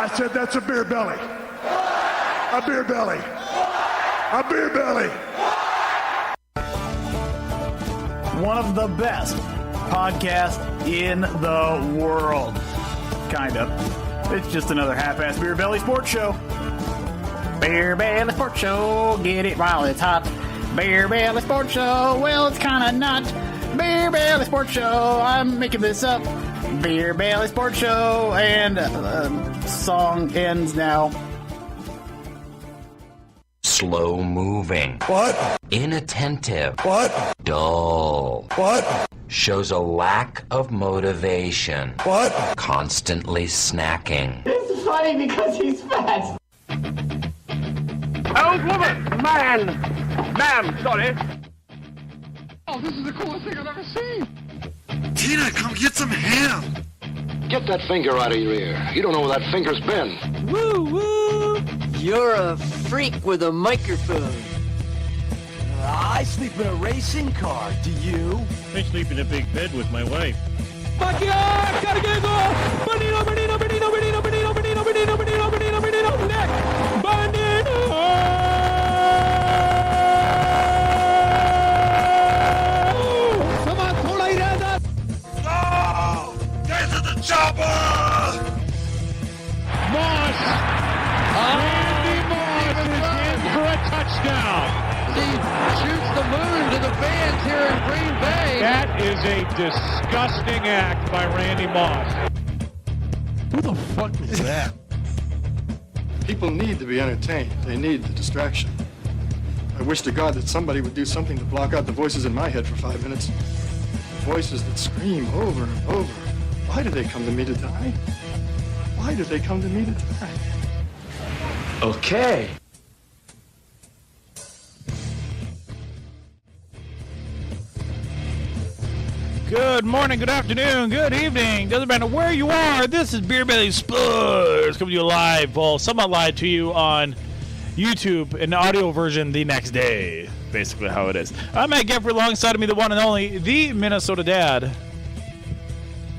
I said that's a beer belly. A beer belly. A beer belly. One of the best podcasts in the world. Kind of. It's just another half-ass Beer Belly Sports Show. Beer Belly Sports Show, get it while it's hot. Beer Belly Sports Show, well, it's kind of not. Beer Belly Sports Show, I'm making this up. Beer Belly Sports Show, and song ends now. Slow moving. What? Inattentive. What? Dull. What? Shows a lack of motivation. What? Constantly snacking. It's funny because he's fat. Old woman! Man! Ma'am, sorry. Oh, this is the coolest thing I've ever seen. Tina, come get some ham. Get that finger out of your ear. You don't know where that finger's been. Woo woo! You're a freak with a microphone. I sleep in a racing car. Do you? I sleep in a big bed with my wife. Backyard! Gotta get goal! Benito, Benito, Benito, Benito, Benito, Benito, Benito, Benito, Benito, Benito, neck! Benito! Come on, thoda irada! Oh! Get to the chopper! Moss! Randy Moss is in for a touchdown! He shoots the moon to the fans here in Green Bay. That is a disgusting act by Randy Moss. Who the fuck was that? People need to be entertained. They need the distraction. I wish to God that somebody would do something to block out the voices in my head for 5 minutes. The voices that scream over and over. Why do they come to me to die? Why do they come to me to die? Okay. Good morning, good afternoon, good evening. Doesn't matter where you are. This is Beer Belly Sports coming to you live. Well, somewhat live to you on YouTube, an audio version the next day. Basically how it is. I'm Matt Geffrey, alongside of me, the one and only, the Minnesota Dad.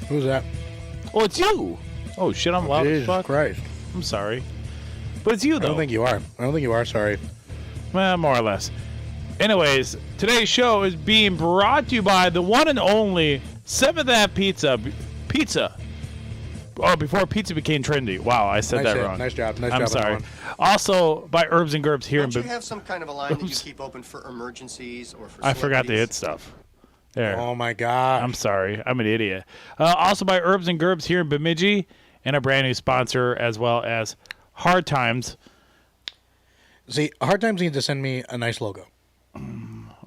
Who's that? Oh, it's you. Oh, shit, I'm loud as Jesus fuck. Christ. I'm sorry. But it's you, though. I don't think you are. Sorry. Well, more or less. Anyways, today's show is being brought to you by the one and only 7th Ave Pizza. Pizza. Oh, before pizza became trendy. Wow, I said that wrong. Nice job. I'm sorry. Also, by Herbs and Gerbs here Don't in you have some kind of a line that you keep open for emergencies or for I forgot to celebrities? hit stuff. There. Oh my God. I'm sorry. I'm an idiot. Also by Herbs and Gerbs here in Bemidji, and a brand new sponsor as well as Hard Times. See, Hard Times needs to send me a nice logo.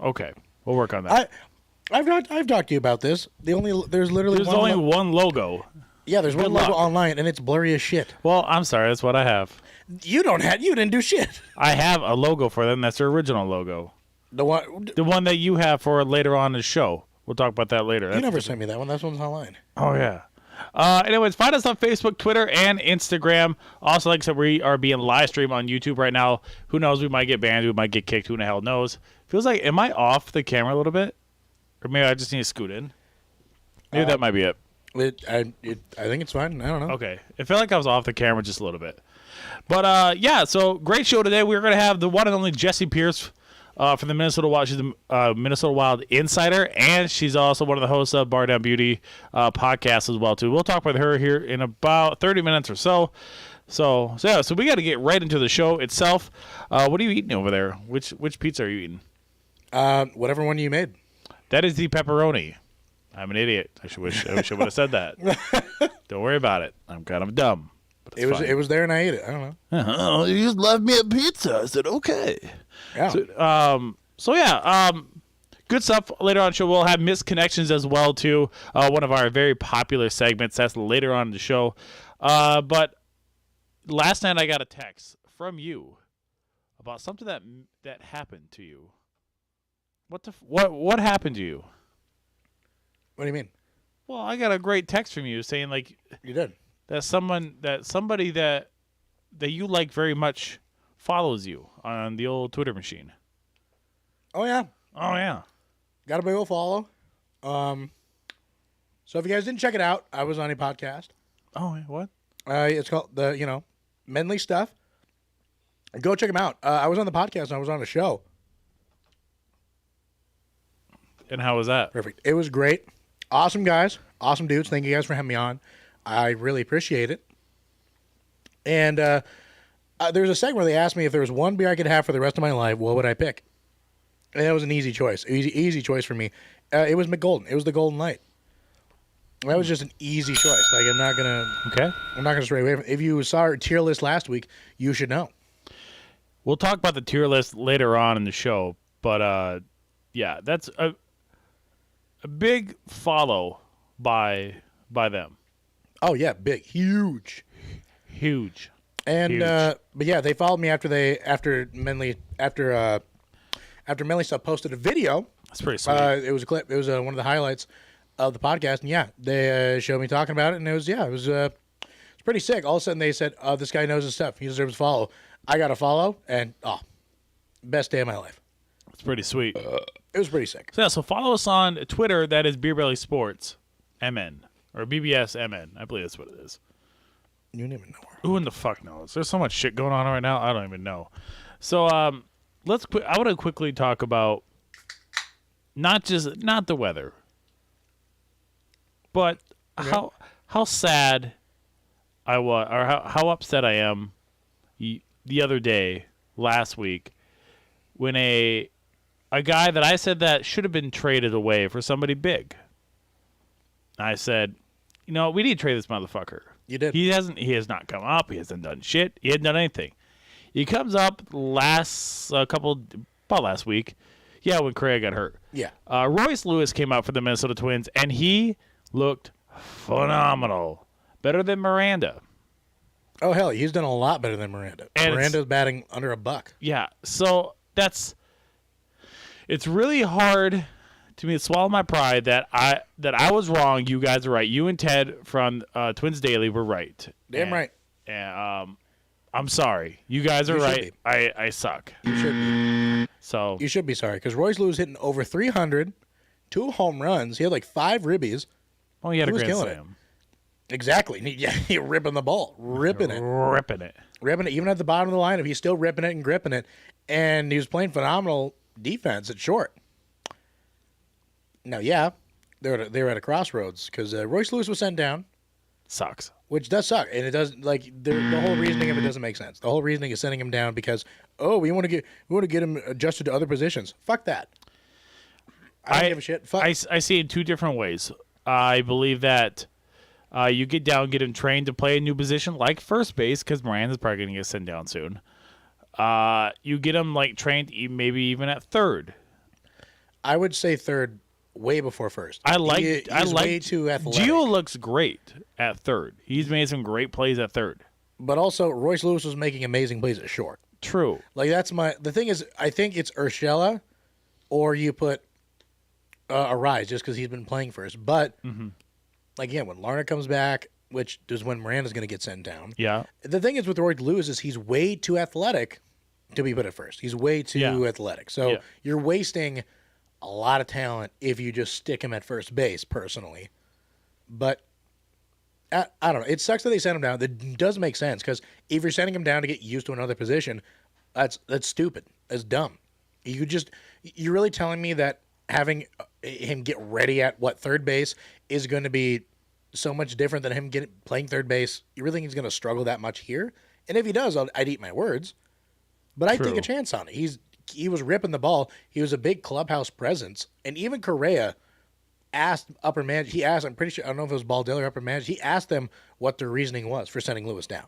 Okay, we'll work on that. I've talked to you about this. There's literally only one logo. Yeah, there's one logo online, and it's blurry as shit. Well, I'm sorry. That's what I have. You didn't do shit. I have a logo for them. That's their original logo. The one that you have for later on in the show. We'll talk about that later. You never sent me that one. That one's online. Oh, yeah. Anyways, find us on Facebook, Twitter, and Instagram. Also, like I said, we are being live streamed on YouTube right now. Who knows? We might get banned. We might get kicked. Who in the hell knows? Feels like, am I off the camera a little bit? Or maybe I just need to scoot in? Maybe that might be it. I think it's fine. I don't know. Okay. It felt like I was off the camera just a little bit. But, yeah, so great show today. We're going to have the one and only Jessie Pierce from the Minnesota Wild. She's the Minnesota Wild insider, and she's also one of the hosts of Bar Down Beauty podcast as well, too. We'll talk with her here in about 30 minutes or so. So we got to get right into the show itself. What are you eating over there? Which pizza are you eating? Whatever one you made. That is the pepperoni. I'm an idiot. I wish I would have said that. Don't worry about it. I'm kind of dumb. But It was there and I ate it. I don't know. Oh, you just left me a pizza. I said okay. Yeah. So good stuff later on in the show. We'll have Misconnections as well too. One of our very popular segments. That's later on in the show. But last night I got a text from you about something that happened to you. What happened to you? What do you mean? Well, I got a great text from you saying like you did that somebody that you like very much follows you on the old Twitter machine. Oh yeah. Got a big old follow. So if you guys didn't check it out, I was on a podcast. Oh, what? It's called the Menly Stuff. Go check them out. I was on the podcast and I was on a show. And how was that? Perfect. It was great. Awesome guys. Awesome dudes. Thank you guys for having me on. I really appreciate it. And there's a segment where they asked me if there was one beer I could have for the rest of my life, what would I pick? And that was an easy choice. Easy choice for me. It was McGolden. It was the Golden Light. That was just an easy choice. Like, I'm not gonna stray away from it. If you saw our tier list last week, you should know. We'll talk about the tier list later on in the show, but yeah, that's a big follow by them. Oh yeah, big, huge. And Huge. but yeah, they followed me after Menly Stuff posted a video. That's pretty sweet. It was a clip. It was one of the highlights of the podcast, and yeah, they showed me talking about it, and it was pretty sick. All of a sudden, they said, "Oh, this guy knows his stuff. He deserves a follow." I got a follow, and best day of my life. It's pretty sweet. It was pretty sick. So yeah, so follow us on Twitter. That is Beer Belly Sports MN or BBS MN. I believe that's what it is. You don't even know where. Who in the fuck knows? There's so much shit going on right now. I don't even know. So I want to quickly talk about not the weather, but how sad I was, or how upset I am the other day, last week, when a guy that I said that should have been traded away for somebody big. I said, we need to trade this motherfucker. You did. He has not come up. He hasn't done shit. He hasn't done anything. He comes up last week. Yeah, when Correa got hurt. Yeah. Royce Lewis came out for the Minnesota Twins, and he looked phenomenal. Better than Miranda. Oh, hell, he's done a lot better than Miranda. And Miranda's batting under $1. Yeah, so it's really hard to me to swallow my pride that I was wrong. You guys are right. You and Ted from Twins Daily were right. Damn right. And I'm sorry. You guys are right. I suck. You should be. So you should be sorry, because Royce Lewis hitting over 300, 2 home runs. He had like 5 ribbies. Oh, he had a was grand killing slam. Exactly. He ripping the ball. Ripping it. Ripping it. Even at the bottom of the lineup, he's still ripping it and gripping it. And he was playing phenomenal defense at short. Now, yeah, they were at a crossroads, because Royce Lewis was sent down. Sucks. Which does suck. And it does, like, the whole reasoning of it doesn't make sense. The whole reasoning is sending him down because, we want to get him adjusted to other positions. Fuck that. I don't give a shit. Fuck. I see it in 2 different ways. I believe that you get him trained to play a new position like first base, because Miranda's probably going to get sent down soon. You get him trained maybe even at third. I would say third way before first. I like way too athletic. Gio looks great at third. He's made some great plays at third. But also, Royce Lewis was making amazing plays at short. True. Like, the thing is, I think it's Urshela, or you put Arise, just because he's been playing first. But, again, when Larner comes back, which is when Miranda's going to get sent down. Yeah. The thing is with Royce Lewis is he's way too athletic to be put at first. He's way too athletic. So you're wasting a lot of talent if you just stick him at first base, personally. But I don't know. It sucks that they sent him down. That does make sense, because if you're sending him down to get used to another position, that's stupid. That's dumb. You're really telling me that having him get ready at third base is going to be so much different than him playing third base? You really think he's going to struggle that much here? And if he does, I'd eat my words. But I'd take a chance on it. He was ripping the ball. He was a big clubhouse presence. And even Correa asked upper management. He asked, I'm pretty sure, I don't know if it was Baldelli or upper management. He asked them what their reasoning was for sending Lewis down.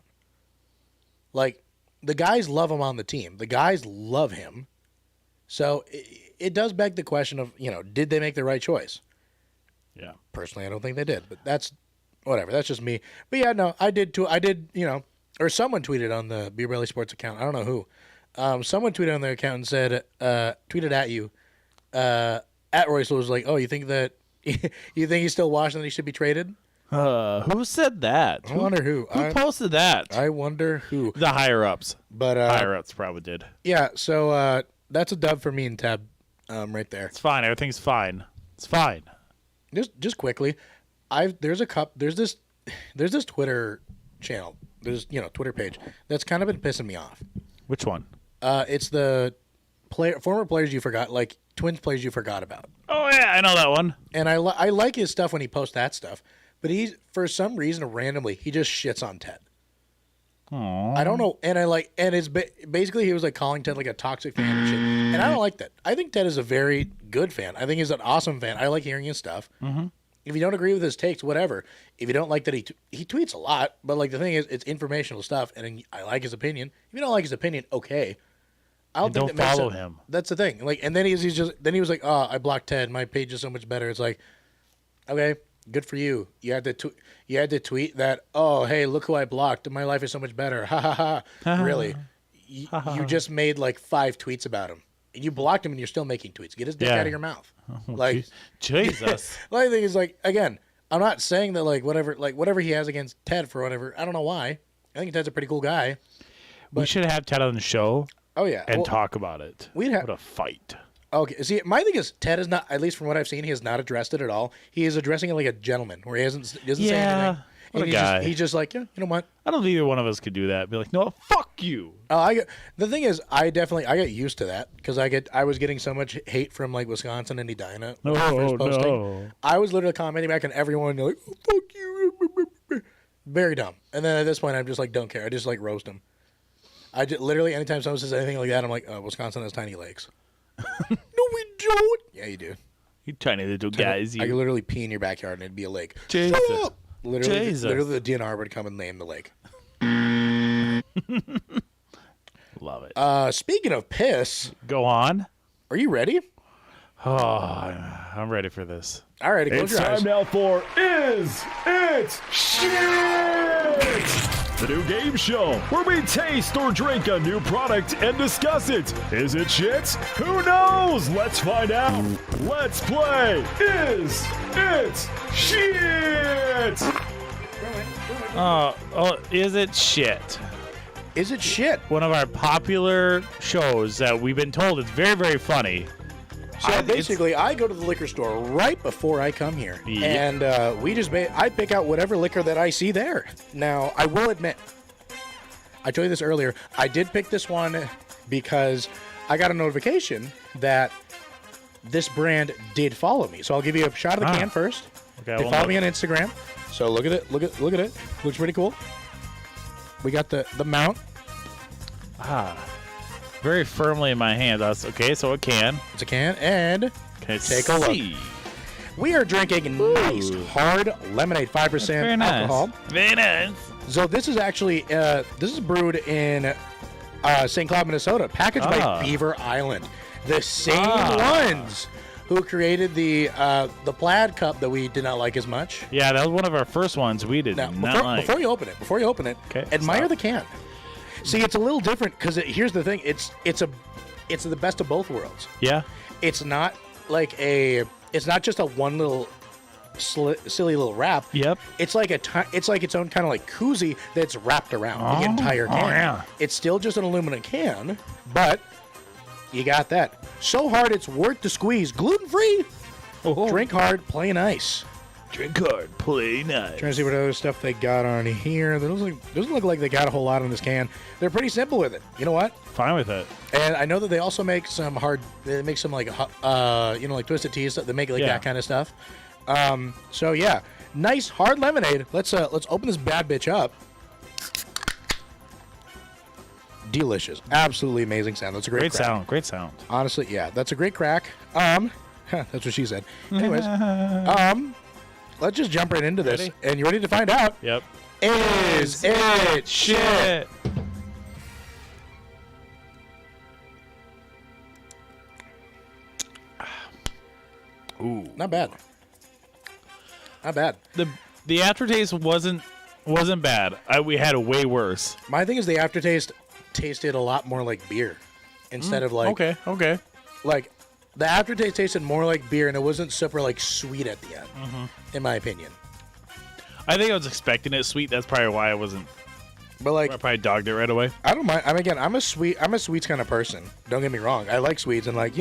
Like, the guys love him on the team. The guys love him. So it does beg the question of, did they make the right choice? Yeah. Personally, I don't think they did. But that's whatever. That's just me. But yeah, no, I did too. I did, or someone tweeted on the Beer Belly Sports account. I don't know who. Someone tweeted on their account and said, tweeted at you, at Royce Lewis, like, oh, you think he's still Washington, he should be traded? Who said that? I wonder who. Who posted that? I wonder who. The higher ups. But higher ups probably did. Yeah, so that's a dub for me and Tab, right there. It's fine. Everything's fine. It's fine. Just quickly, there's this Twitter channel. There's Twitter page that's kind of been pissing me off. Which one? It's the former players you forgot, like Twins players you forgot about. Oh yeah, I know that one. And I like his stuff when he posts that stuff, but he's for some reason randomly he just shits on Ted. Aww. I don't know, and it's basically he was like calling Ted like a toxic fan and shit, and I don't like that. I think Ted is a very good fan. I think he's an awesome fan. I like hearing his stuff. Mm-hmm. If you don't agree with his takes, whatever. If you don't like that he tweets a lot, but like the thing is, it's informational stuff, and I like his opinion. If you don't like his opinion, okay. I don't think don't that makes follow sense. him. That's the thing. Like, and then he was like, "Oh, I blocked Ted. My page is so much better." It's like, okay, good for you. You had to tweet that. Oh, hey, look who I blocked. My life is so much better. Ha ha ha. Really? You just made like 5 tweets about him, and you blocked him, and you're still making tweets. Get his dick out of your mouth. Like, Jesus. Well, the thing is, like, again, I'm not saying that whatever he has against Ted for whatever. I don't know why. I think Ted's a pretty cool guy. We should have Ted on the show. Oh yeah, and talk about it. We'd have what a fight. Okay, see, my thing is Ted is not, at least from what I've seen, he has not addressed it at all. He is addressing it like a gentleman, where he doesn't say anything. What and a guy. He's just like, yeah, you know what? I don't think either one of us could do that. Be like, no, fuck you. The thing is, I got used to that because I was getting so much hate from like Wisconsin and Edina when I first posting. No. I was literally commenting back on everyone like, oh, fuck you, very dumb. And then at this point, I'm just like, don't care. I just like roast them. I just, literally anytime someone says anything like that, I'm like, oh, Wisconsin has tiny lakes. No, we don't. Yeah, you do. You tiny little guys. I could literally pee in your backyard and it'd be a lake. Jesus. Shut up. Literally, the DNR would come and name the lake. Love it. Speaking of piss, go on. Are you ready? Oh, I'm ready for this. All right, close your eyes. It's time now for Is It Shit? The new game show where we taste or drink a new product and discuss it. Is it shit? Who knows? Let's find out. Let's play Is It Shit? Is it shit? Is it shit? One of our popular shows that we've been told is very, very funny. So basically, I go to the liquor store right before I come here, and I pick out whatever liquor that I see there. Now, I will admit, I told you this earlier, I did pick this one because I got a notification that this brand did follow me. So I'll give you a shot of the can first. Okay, they follow me on Instagram. So look at it. Look at it. Looks pretty cool. We got the mount. Very firmly in my hand. That's okay. So a can. It's a can, and take a look. We are drinking nice hard lemonade, 5% alcohol. Very nice. So this is actually this is brewed in St. Cloud, Minnesota, packaged by Beaver Island, the same ones who created the plaid cup that we did not like as much. Yeah, that was one of our first ones we did not like. Before you open it, admire the can. See, it's a little different because here's the thing: it's the best of both worlds. Yeah, it's not like it's not just a one little silly little wrap. Yep, it's like its own kind of like koozie that's wrapped around the entire can. Oh, yeah. It's still just an aluminum can, but you got that. So hard it's worth the squeeze. Gluten free. Drink hard, play nice. Drink hard, play nice. Trying to see what other stuff they got on here. Doesn't look like they got a whole lot on this can. They're pretty simple with it. You know what? Fine with it. And I know that they also make some they make some like like twisted teas. They make like that kind of stuff. So yeah, nice hard lemonade. Let's open this bad bitch up. Delicious, absolutely amazing sound. That's a great crack. Great sound. Honestly, yeah, that's a great crack. That's what she said. Anyways, let's just jump right into this. And you ready to find out? Yep. Is it shit? Ooh, not bad. Not bad. The aftertaste wasn't bad. We had a way worse. My thing is the aftertaste tasted a lot more like beer instead of like okay. Like the aftertaste tasted more like beer, and it wasn't super like sweet at the end, in my opinion. I think I was expecting it sweet. That's probably why I wasn't. But like, I probably dogged it right away. I don't mind. I'm a sweets kind of person. Don't get me wrong. I like sweets, and like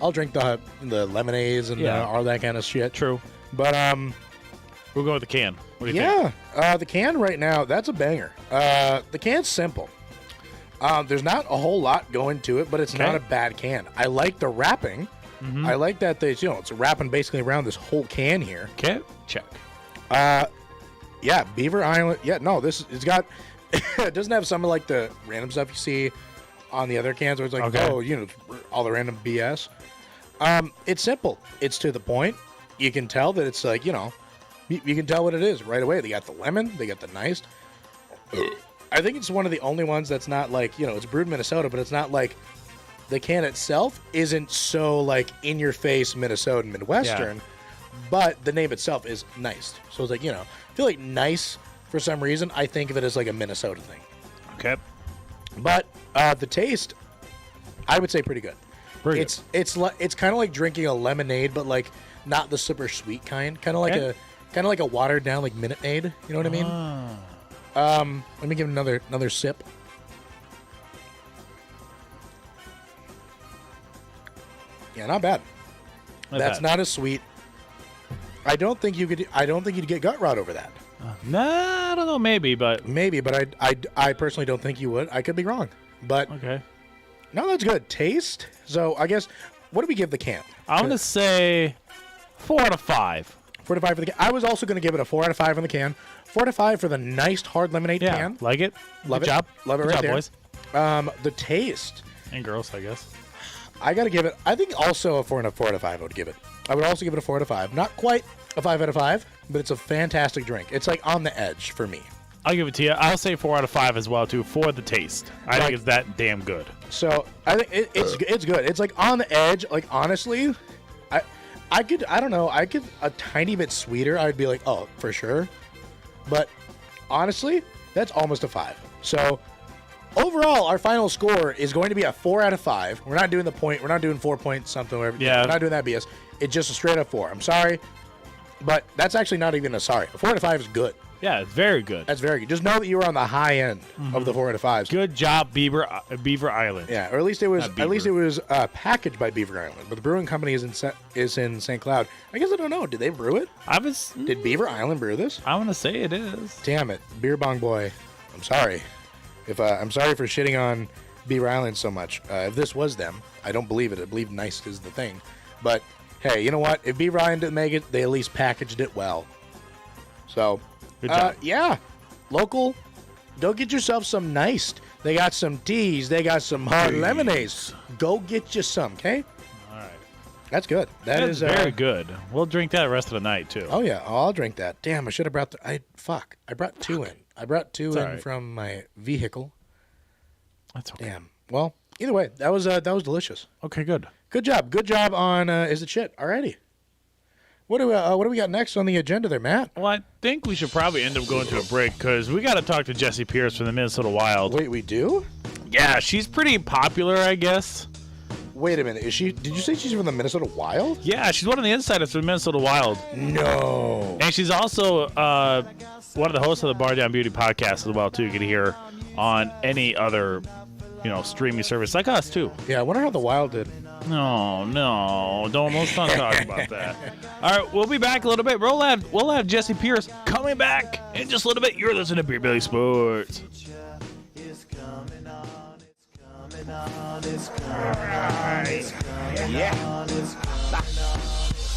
I'll drink the lemonades and all that kind of shit. True. But We'll go with the can. What do you think? The can right now, that's a banger. The can's simple. There's not a whole lot going to it, but it's not a bad can. I like the wrapping. I like that it's wrapping basically around this whole can here. Okay, check. Yeah, Beaver Island. Yeah, no, it's got. It doesn't have some of like the random stuff you see on the other cans where it's like, all the random BS. It's simple. It's to the point. You can tell that it's like, you can tell what it is right away. They got the lemon. They got the nice. I think it's one of the only ones that's not like, it's brewed in Minnesota, but it's not like the can itself isn't so like in your face Minnesotan Midwestern, but the name itself is nice. So it's like, I feel like nice for some reason. I think of it as like a Minnesota thing. Okay. But the taste, I would say pretty good. It's kind of like drinking a lemonade, but like not the super sweet kind. Kind of like a watered down like Minute Maid. You know what I mean? Let me give it another sip. Yeah, not bad. That's not as sweet. I don't think you'd get gut rot over that. I don't know. Maybe, but I personally don't think you would. I could be wrong, but okay. No, that's good. Taste. So I guess, what do we give the can? I'm gonna say 4 out of 5. 4 out of 5 for the can. I was also gonna give it a 4 out of 5 on the can. 4 out of 5 for the nice hard lemonade can. Like it. Love Good it. Job. Love it Good right job, there. boys. The taste. And girls, I guess. I gotta give it. I think also a 4 out of 5. I would give it. I would also give it a 4 out of 5. Not quite a 5 out of 5, but it's a fantastic drink. It's like on the edge for me. I'll give it to you. I'll say 4 out of 5 as well too for the taste. I think it's that damn good. So I think it's good. It's like on the edge. Like honestly, I could a tiny bit sweeter. I'd be like, oh, for sure. But honestly, that's almost a 5. So overall, our final score is going to be a 4 out of 5. We're not doing the point. We're not doing 4 points something. Whatever. Yeah. We're not doing that BS. It's just a straight up 4. I'm sorry, but that's actually not even a sorry. A 4 out of 5 is good. Yeah, it's very good. That's very good. Just know that you were on the high end of the 4 out of 5s. Good job, Beaver Island. Yeah, or at least it was packaged by Beaver Island, but the brewing company is in St. Cloud. I guess I don't know. Did they brew it? Did Beaver Island brew this? I'm gonna say it is. Damn it, Beer Bong Boy. I'm sorry. I'm sorry for shitting on Beaver Island so much. If this was them, I don't believe it. I believe nice is the thing. But hey, you know what? If Beaver Island didn't make it, they at least packaged it well. So. Good job. Yeah, local. Go get yourself some nice. They got some teas. They got some hard lemonades. Go get you some, okay? All right. That's good. That's very good. We'll drink that the rest of the night too. Oh yeah, I'll drink that. Damn, I should have brought I brought 2 in. I brought 2 in from my vehicle. That's okay. Damn. Well, either way, that was delicious. Okay, good. Good job on Is It Shit? Alrighty. What do we got next on the agenda there, Matt? Well, I think we should probably end up going to a break because we got to talk to Jessie Pierce from the Minnesota Wild. Wait, we do? Yeah, she's pretty popular, I guess. Wait a minute. Did you say she's from the Minnesota Wild? Yeah, she's one of the insiders for the Minnesota Wild. No. And she's also one of the hosts of the Bar Down Beauty podcast as well, too. You can hear on any other, streaming service like us, too. Yeah, I wonder how the Wild did. No, let's not talk about that. All right, we'll be back a little bit. We'll have Jessie Pierce coming back in just a little bit. You're listening to Beer Belly Sports. Yeah.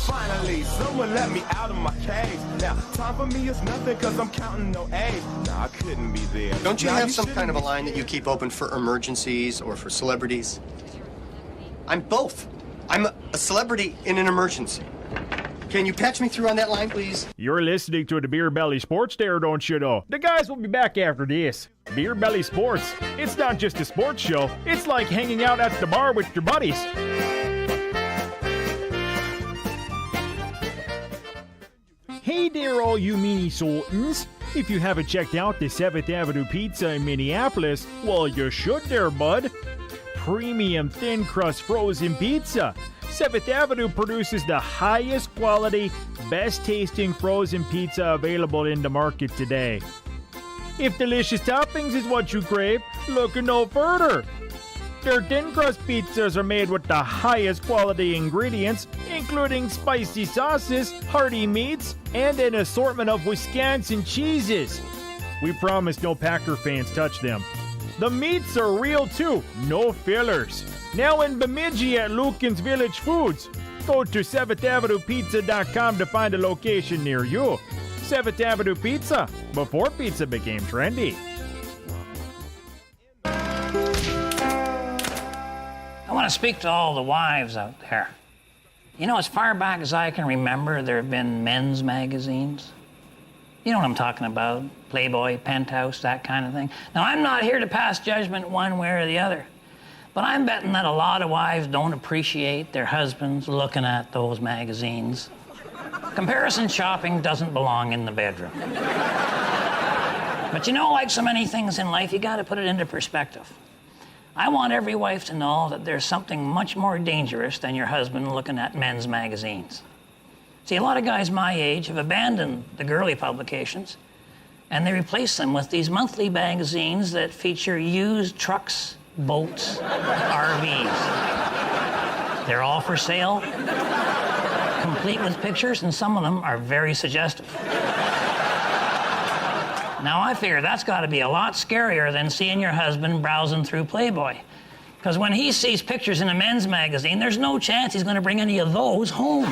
Finally, someone let me out of my cage. Now, time for me is nothing because I'm counting no A's. Nah, I couldn't be there. Don't you have some kind of a line that you keep open for emergencies or for celebrities? I'm both. I'm a celebrity in an emergency. Can you patch me through on that line, please? You're listening to the Beer Belly Sports there, don't you know? The guys will be back after this. Beer Belly Sports. It's not just a sports show. It's like hanging out at the bar with your buddies. Hey there, all you Minnesotans. If you haven't checked out the 7th Avenue Pizza in Minneapolis, well, you should there, bud. Premium thin crust frozen pizza. 7th Avenue produces the highest quality, best tasting frozen pizza available in the market today. If delicious toppings is what you crave, look no further. Their thin crust pizzas are made with the highest quality ingredients, including spicy sauces, hearty meats, and an assortment of Wisconsin cheeses. We promise no Packer fans touch them. The meats are real too, no fillers. Now in Bemidji at Lucan's Village Foods. Go to 7thAvenuePizza.com to find a location near you. 7th Avenue Pizza, before pizza became trendy. I want to speak to all the wives out there. You know, as far back as I can remember, there have been men's magazines. You know what I'm talking about, Playboy, Penthouse, that kind of thing. Now, I'm not here to pass judgment one way or the other, but I'm betting that a lot of wives don't appreciate their husbands looking at those magazines. Comparison shopping doesn't belong in the bedroom. But you know, like so many things in life, you got to put it into perspective. I want every wife to know that there's something much more dangerous than your husband looking at men's magazines. See, a lot of guys my age have abandoned the girly publications, and they replace them with these monthly magazines that feature used trucks, boats, RVs. They're all for sale, complete with pictures, and some of them are very suggestive. Now, I figure that's got to be a lot scarier than seeing your husband browsing through Playboy. Because when he sees pictures in a men's magazine, there's no chance he's going to bring any of those home.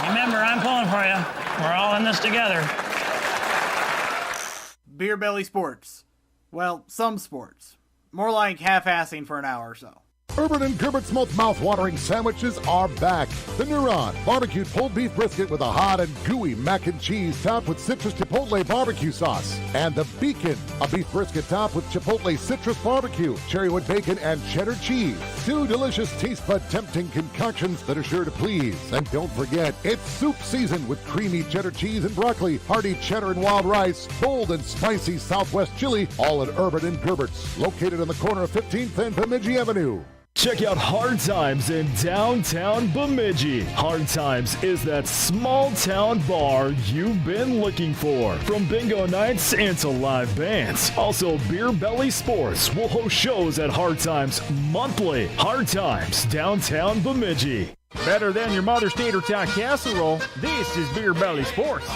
Remember, I'm pulling for you. We're all in this together. Beer Belly Sports. Well, some sports. More like half-assing for an hour or so. Urban and Gerbert's most mouth-watering sandwiches are back. The Neuron barbecued pulled beef brisket with a hot and gooey mac and cheese topped with citrus chipotle barbecue sauce. And the Beacon, a beef brisket topped with chipotle citrus barbecue, cherrywood bacon, and cheddar cheese. Two delicious taste bud tempting concoctions that are sure to please. And don't forget, it's soup season with creamy cheddar cheese and broccoli, hearty cheddar and wild rice, bold and spicy Southwest chili, all at Urban and Gerbert's, located on the corner of 15th and Bemidji Avenue. Check out Hard Times in downtown Bemidji. Hard Times is that small town bar you've been looking for. From bingo nights and to live bands. Also, Beer Belly Sports will host shows at Hard Times monthly. Hard Times, downtown Bemidji. Better than your mother's tater tot casserole, this is Beer Belly Sports.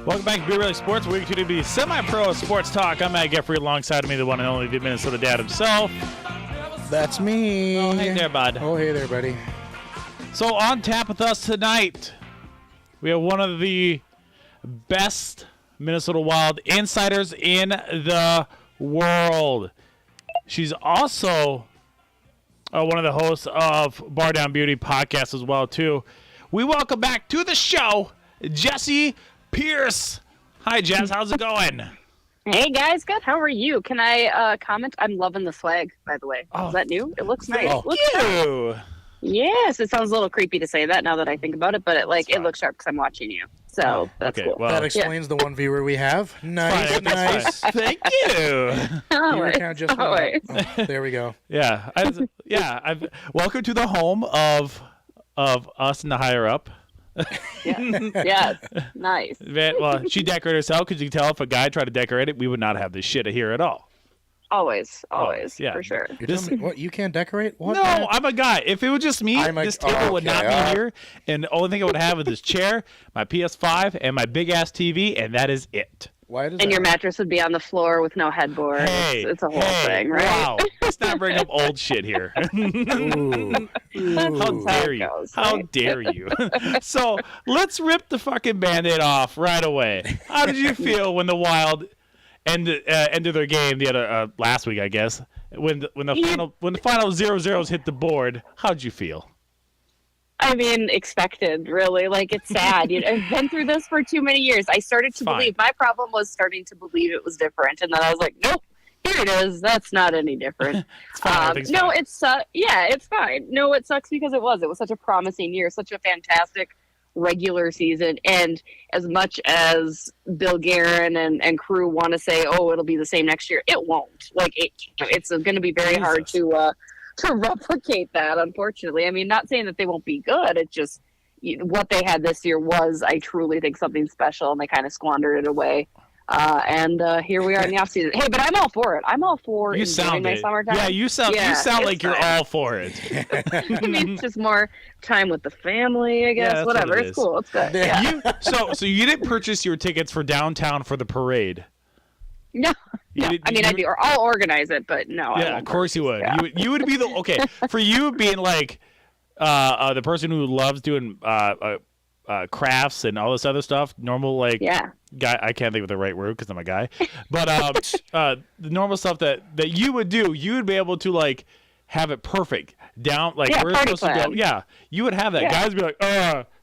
Welcome back to Beer Belly Sports. We're going to be semi-pro sports talk. I'm Matt Geffrey. Alongside of me, the one and only the Minnesota Dad himself. That's me. Oh, hey there, bud. Oh, hey there, buddy. So on tap with us tonight, we have one of the best Minnesota Wild insiders in the world. She's also one of the hosts of Bar Down Beauty podcast as well, too. We welcome back to the show, Jessie Pierce. Hi, Jess. How's it going? Hey, guys. Good. How are you? Can I comment? I'm loving the swag, by the way. Is that new? It looks nice. Thank you. Yes. It sounds a little creepy to say that now that I think about it, but it looks sharp because I'm watching you. So that's cool. Well, that explains the one viewer we have. Nice, Fine, nice. Thank you. Viewer count just went up. Oh, there we go. Yeah. Welcome to the home of us and the higher up. Yeah, nice. Well, she decorated herself because you can tell if a guy tried to decorate it, we would not have this shit here at all. Always, yeah. for sure. You're telling me what? You can't decorate? What? No, I'm a guy. If it was just me, this table would not be here, and the only thing I would have is this chair, my PS5, and my big-ass TV, and that is it. Why does and your mattress would be on the floor with no headboard. Hey, it's a whole thing, right? Wow. Let's not bring up old shit here. Ooh. How dare you? How dare you? So let's rip the fucking Band-Aid off right away. How did you feel when the Wild ended their game the other last week, I guess, when the final 0-0s hit the board? How'd you feel? I mean, expected, really. Like, it's sad. I've been through this for too many years. I started to believe. My problem was starting to believe it was different. And then I was like, nope, here it is. That's not any different. It's fine. No, it's fine. No, it sucks because it was. It was such a promising year, such a fantastic regular season. And as much as Bill Guerin and crew want to say, oh, it'll be the same next year, it won't. Like, it's going to be very hard to replicate that, unfortunately. I mean, not saying that they won't be good. It's just what they had this year was, I truly think, something special, and they kind of squandered it away. And here we are in the offseason. Hey, but I'm all for it. I'm all for enjoying my summertime. Yeah, you sound like you're all for it. I mean, it's just more time with the family, I guess. Yeah, whatever. It's cool. It's good. Yeah. So you didn't purchase your tickets for downtown for the parade? No. I'll organize it, but no. Yeah, of course you would. Yeah. You would be for you being like the person who loves doing crafts and all this other stuff. Normal guy. I can't think of the right word because I'm a guy. But the normal stuff that you would do, you would be able to like have it perfect down we're supposed to go. Yeah, you would have that. Guys would be like,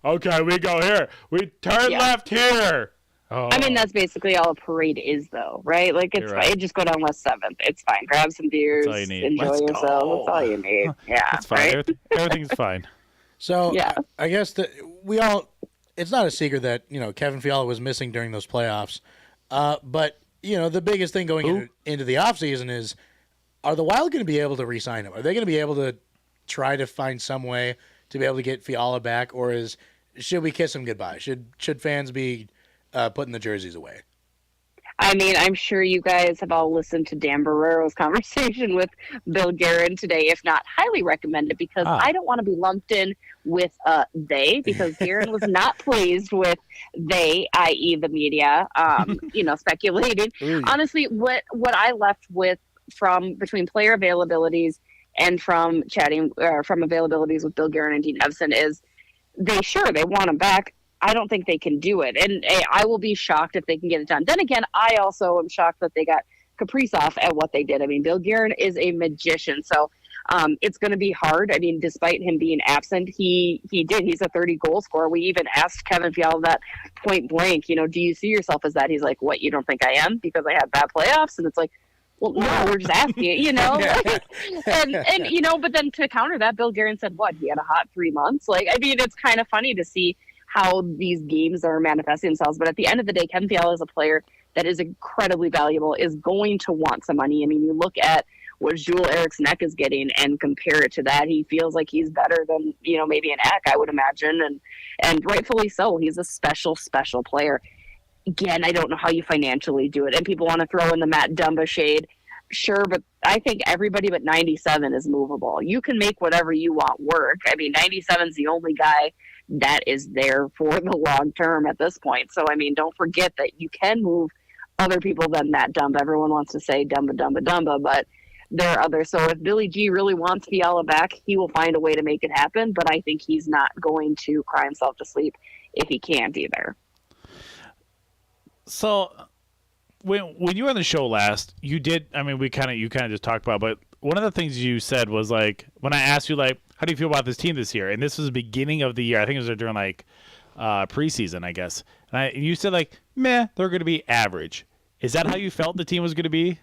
okay, we go here. We turn left here. Oh. I mean, that's basically all a parade is, though, right? Like, it's fine. Just go down West 7th. It's fine. Grab some beers. That's all you need. Enjoy yourself. That's all you need. Yeah, that's fine. Right? Everything's fine. So, I guess that it's not a secret that, Kevin Fiala was missing during those playoffs. But, the biggest thing going into the offseason is, are the Wild going to be able to re-sign him? Are they going to be able to try to find some way to be able to get Fiala back? Or should we kiss him goodbye? Should fans be putting the jerseys away? I mean, I'm sure you guys have all listened to Dan Barrero's conversation with Bill Guerin today. If not, highly recommend it, because I don't want to be lumped in with they, because Guerin was not pleased with they, i.e. the media, speculating. Honestly, what I left with from between player availabilities and from chatting from availabilities with Bill Guerin and Dean Evson is they want him back. I don't think they can do it. And I will be shocked if they can get it done. Then again, I also am shocked that they got Kaprizov at what they did. I mean, Bill Guerin is a magician. So it's going to be hard. I mean, despite him being absent, he did. He's a 30-goal scorer. We even asked Kevin Fiala that point blank, do you see yourself as that? He's like, what, you don't think I am because I had bad playoffs? And it's like, well, no, we're just asking it, and but then to counter that, Bill Guerin said, what, he had a hot 3 months? Like, I mean, it's kind of funny to see how these games are manifesting themselves. But at the end of the day, Kevin Fiala is a player that is incredibly valuable, is going to want some money. I mean, you look at what Joel Eriksson Ek is getting and compare it to that, he feels like he's better than, maybe an Ek, I would imagine. And rightfully so. He's a special, special player. Again, I don't know how you financially do it. And people want to throw in the Matt Dumba shade. Sure, but I think everybody but 97 is movable. You can make whatever you want work. I mean, 97 is the only guy that is there for the long term at this point. So, I mean, don't forget that you can move other people than Matt Dumba. Everyone wants to say Dumba, but there are others. So if Billy G really wants Fiala back, he will find a way to make it happen. But I think he's not going to cry himself to sleep if he can't either. So when you were on the show last, you kind of just talked about, but one of the things you said was like, when I asked you like, how do you feel about this team this year? And this was the beginning of the year. I think it was during like preseason, I guess. And you said like, meh, they're going to be average. Is that how you felt the team was going to be?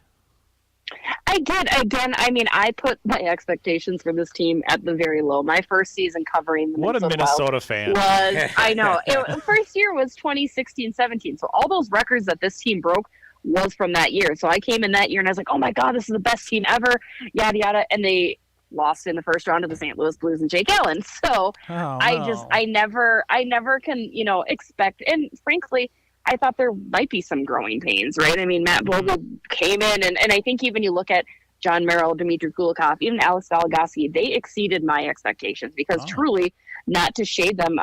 I did. Again, I mean, I put my expectations for this team at the very low. My first season covering the Minnesota fan was, I know. First year was 2016-17. So all those records that this team broke was from that year. So I came in that year and I was like, oh my God, this is the best team ever, yada, yada. And they lost in the first round to the St. Louis Blues and Jake Allen. So I never can, expect, and frankly, I thought there might be some growing pains, right? I mean, Matt Vogel came in and I think even you look at John Merrill, Dmitry Kulikov, even Alex Galagowski, they exceeded my expectations because truly, not to shade them,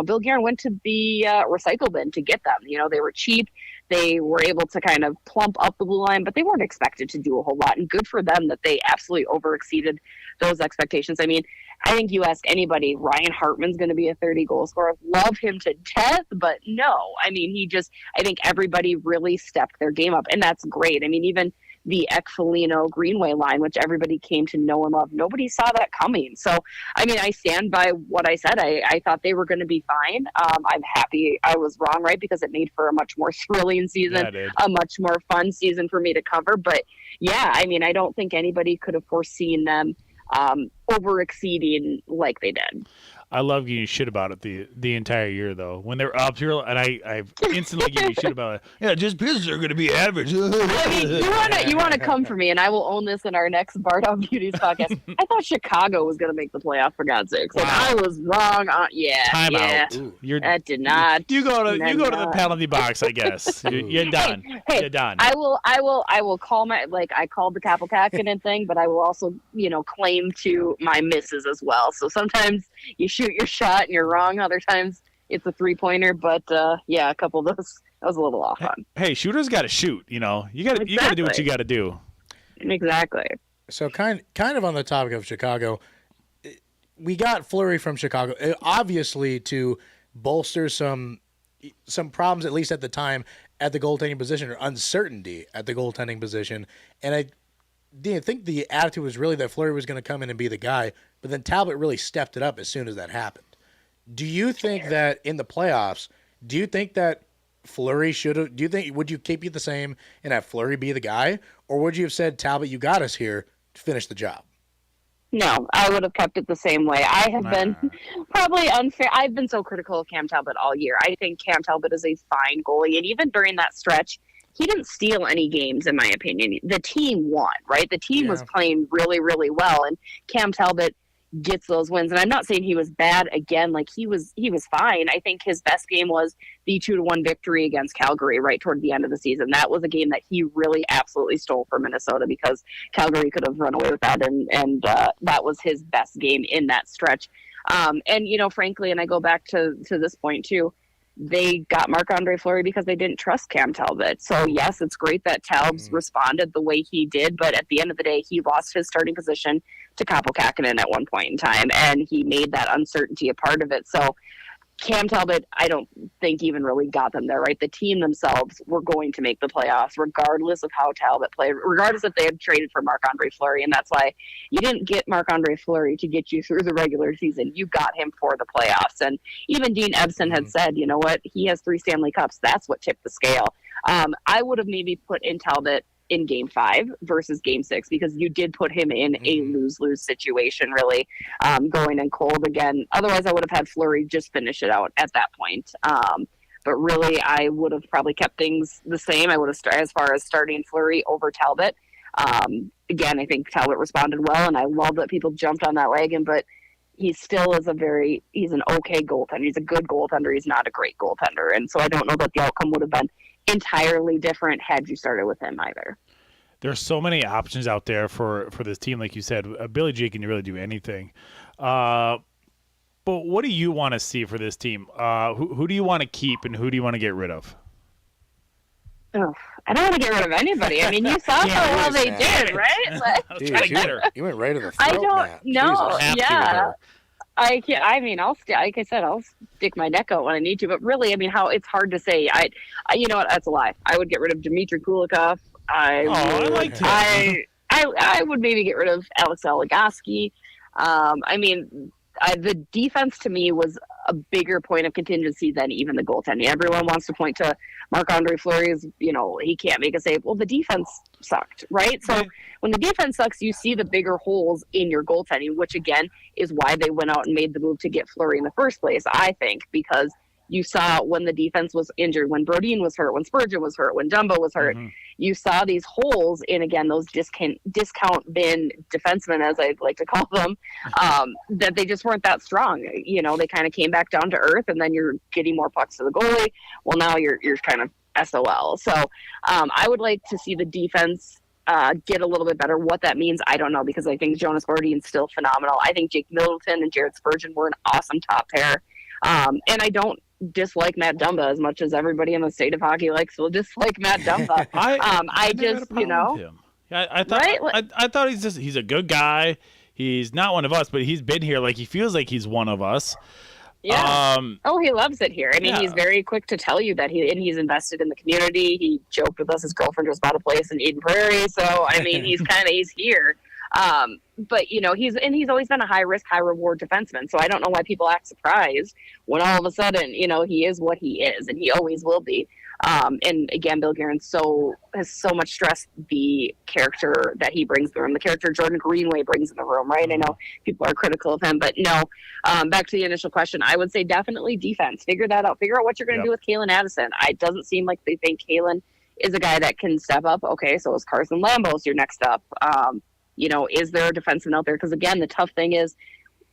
Bill Guerin went to the recycle bin to get them. They were cheap. They were able to kind of plump up the blue line, but they weren't expected to do a whole lot. And good for them that they absolutely over-exceeded those expectations. I mean, I think you ask anybody, Ryan Hartman's going to be a 30-goal scorer. Love him to death, but no. I mean, I think everybody really stepped their game up, and that's great. I mean, even the Ek-Foligno Greenway line, which everybody came to know and love, nobody saw that coming. So, I mean, I stand by what I said. I thought they were going to be fine. I'm happy I was wrong, right? Because it made for a much more thrilling season, a much more fun season for me to cover. But yeah, I mean, I don't think anybody could have foreseen them over exceeding like they did. I love giving you shit about it the entire year, though. When they're up here, and I've instantly give you shit about it. Yeah, just Pistons are going to be average. I mean, you want to come for me, and I will own this in our next Bardock Beauties podcast. I thought Chicago was going to make the playoff, for God's sakes. And I was wrong. Time out. That did not. You go to the penalty box, I guess. You're done. Hey, you're done. I will call I called the Kapokakinen thing, but I will also, claim to my misses as well. So sometimes you shoot your shot and you're wrong. Other times it's a 3-pointer, but a couple of those I was a little off on. Hey, shooters got to shoot. You got to do what you got to do. Exactly. So kind of on the topic of Chicago, we got Fleury from Chicago, obviously to bolster some problems, at least at the time, at the goaltending position, or uncertainty at the goaltending position. And I didn't think the attitude was really that Fleury was going to come in and be the guy, but then Talbot really stepped it up as soon as that happened. Do you think that in the playoffs, do you think that Fleury would you keep it the same and have Fleury be the guy? Or would you have said, Talbot, you got us here to finish the job? No, I would have kept it the same way. I have been probably unfair. I've been so critical of Cam Talbot all year. I think Cam Talbot is a fine goalie. And even during that stretch, he didn't steal any games, in my opinion. The team won, right? The team was playing really, really well. And Cam Talbot gets those wins. And I'm not saying he was bad again. Like, he was fine. I think his best game was the 2-1 victory against Calgary right toward the end of the season. That was a game that he really absolutely stole from Minnesota, because Calgary could have run away with that. And that was his best game in that stretch. And, frankly, and I go back to this point too, they got Marc-Andre Fleury because they didn't trust Cam Talbot. So, yes, it's great that Talbot responded the way he did, but at the end of the day, he lost his starting position to Kaapo Kähkönen at one point in time, and he made that uncertainty a part of it. So Cam Talbot, I don't think even really got them there, right? The team themselves were going to make the playoffs regardless of how Talbot played, regardless if they had traded for Marc-Andre Fleury. And that's why you didn't get Marc-Andre Fleury to get you through the regular season. You got him for the playoffs. And even Dean Evason had said, you know what, he has 3 Stanley Cups. That's what tipped the scale. I would have maybe put in Talbot in Game 5 versus Game 6, because you did put him in a lose-lose situation, really, going in cold again. Otherwise, I would have had Fleury just finish it out at that point. But really, I would have probably kept things the same. I would have, as far as starting Fleury over Talbot. Again, I think Talbot responded well, and I love that people jumped on that wagon, but he still is he's an okay goaltender. He's a good goaltender. He's not a great goaltender. And so I don't know that the outcome would have been entirely different had you started with him either. There's so many options out there for this team, like you said. Billy G can really do anything. But what do you want to see for this team? Who do you want to keep, and who do you want to get rid of? Oh, I don't want to get rid of anybody. I mean, you saw how well they did, right? Like, Dude, you went right to the throat, I don't Matt. know. Jesus. Yeah. I can't. I mean, like I said, I'll stick my neck out when I need to. But really, I mean, it's hard to say. I you know what? That's a lie. I would get rid of Dmitry Kulikov. I liked him. I would maybe get rid of Alex Alagaski. I mean, the defense to me was a bigger point of contingency than even the goaltending. Everyone wants to point to Marc-Andre Fleury's, he can't make a save. Well, the defense sucked, right? So when the defense sucks, you see the bigger holes in your goaltending, which again is why they went out and made the move to get Fleury in the first place, I think, because you saw when the defense was injured, when Brodin was hurt, when Spurgeon was hurt, when Dumba was hurt, you saw these holes in, again, those discount bin defensemen, as I like to call them, that they just weren't that strong. They kind of came back down to earth, and then you're getting more pucks to the goalie. Well, now you're kind of SOL. So I would like to see the defense get a little bit better. What that means, I don't know, because I think Jonas Brodin's still phenomenal. I think Jake Middleton and Jared Spurgeon were an awesome top pair. And I don't dislike Matt Dumba as much as everybody in the state of hockey likes to dislike Matt Dumba. I just, I thought he's a good guy. He's not one of us, but he's been here. Like, he feels like he's one of us. Yeah. He loves it here. I mean, he's very quick to tell you that he's invested in the community. He joked with us his girlfriend just bought a place in Eden Prairie. So, I mean, he's here. But he's always been a high risk, high reward defenseman. So I don't know why people act surprised when all of a sudden, he is what he is, and he always will be. And again, Bill Guerin has so much stress the character that he brings to the room, the character Jordan Greenway brings in the room, right? I know people are critical of him, but no. Back to the initial question, I would say definitely defense. Figure that out. Figure out what you're going to do with Kalen Addison. It doesn't seem like they think Kalen is a guy that can step up. Okay, so is Carson Lambos your next up? Is there a defenseman out there? Because again, the tough thing is,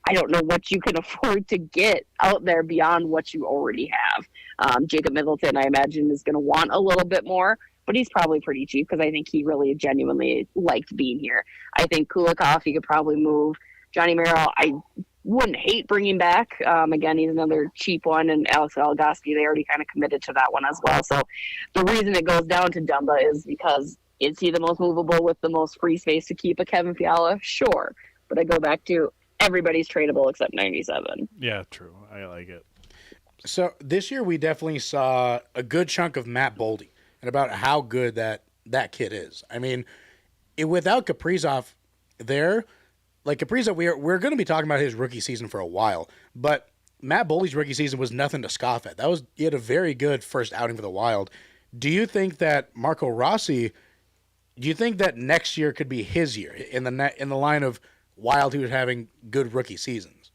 I don't know what you can afford to get out there beyond what you already have. Jacob Middleton, I imagine, is going to want a little bit more, but he's probably pretty cheap because I think he really genuinely liked being here. I think Kulikov, he could probably move. Johnny Merrill, I wouldn't hate bringing back. Again, he's another cheap one, and Alex Algoski, they already kind of committed to that one as well. So the reason it goes down to Dumba is because is he the most movable with the most free space to keep a Kevin Fiala? Sure. But I go back to everybody's tradable except 97. Yeah, true. I like it. So this year we definitely saw a good chunk of Matt Boldy and about how good that kid is. I mean, without Kaprizov there, like Kaprizov, we're going to be talking about his rookie season for a while, but Matt Boldy's rookie season was nothing to scoff at. He had a very good first outing for the Wild. Do you think that Marco Rossi? Do you think that next year could be his year in the line of Wild who was having good rookie seasons?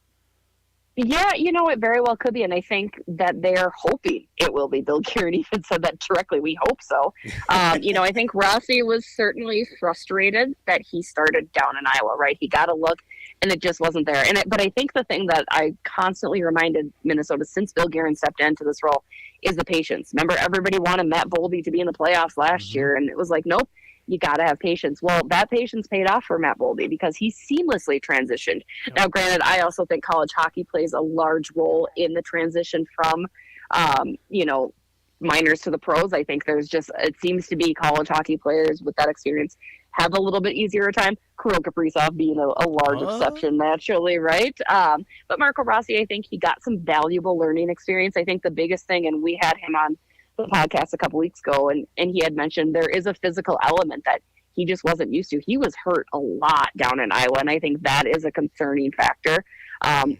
Yeah, it very well could be, and I think that they're hoping it will be. Bill Guerin even said that directly. We hope so. I think Rossi was certainly frustrated that he started down in Iowa, right? He got a look, and it just wasn't there. But I think the thing that I constantly reminded Minnesota since Bill Guerin stepped into this role is the patience. Remember, everybody wanted Matt Boldy to be in the playoffs last year, and it was like, nope. You got to have patience. Well, that patience paid off for Matt Boldy because he seamlessly transitioned. Now, granted, I also think college hockey plays a large role in the transition from, minors to the pros. I think it seems to be college hockey players with that experience have a little bit easier time. Kirill Kaprizov being a large exception naturally, right? But Marco Rossi, I think he got some valuable learning experience. I think the biggest thing, and we had him on the podcast a couple weeks ago, and he had mentioned there is a physical element that he just wasn't used to. He was hurt a lot down in Iowa, and I think that is a concerning factor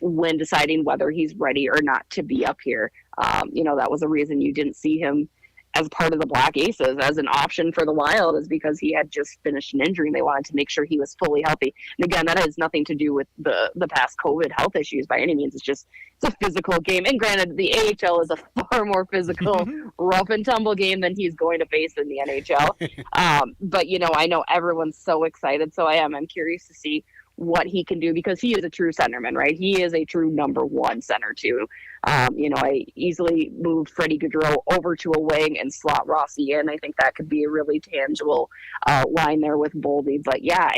when deciding whether he's ready or not to be up here. That was a reason you didn't see him as part of the Black Aces as an option for the Wild, is because he had just finished an injury and they wanted to make sure he was fully healthy. And again, that has nothing to do with the past COVID health issues by any means. It's a physical game. And granted, the AHL is a far more physical, rough and tumble game than he's going to face in the NHL. But, I know everyone's so excited. So I'm curious to see what he can do because he is a true centerman, right? He is a true number one center too. I easily moved Freddie Gaudreau over to a wing and slot Rossi in. I think that could be a really tangible line there with Boldy. But yeah,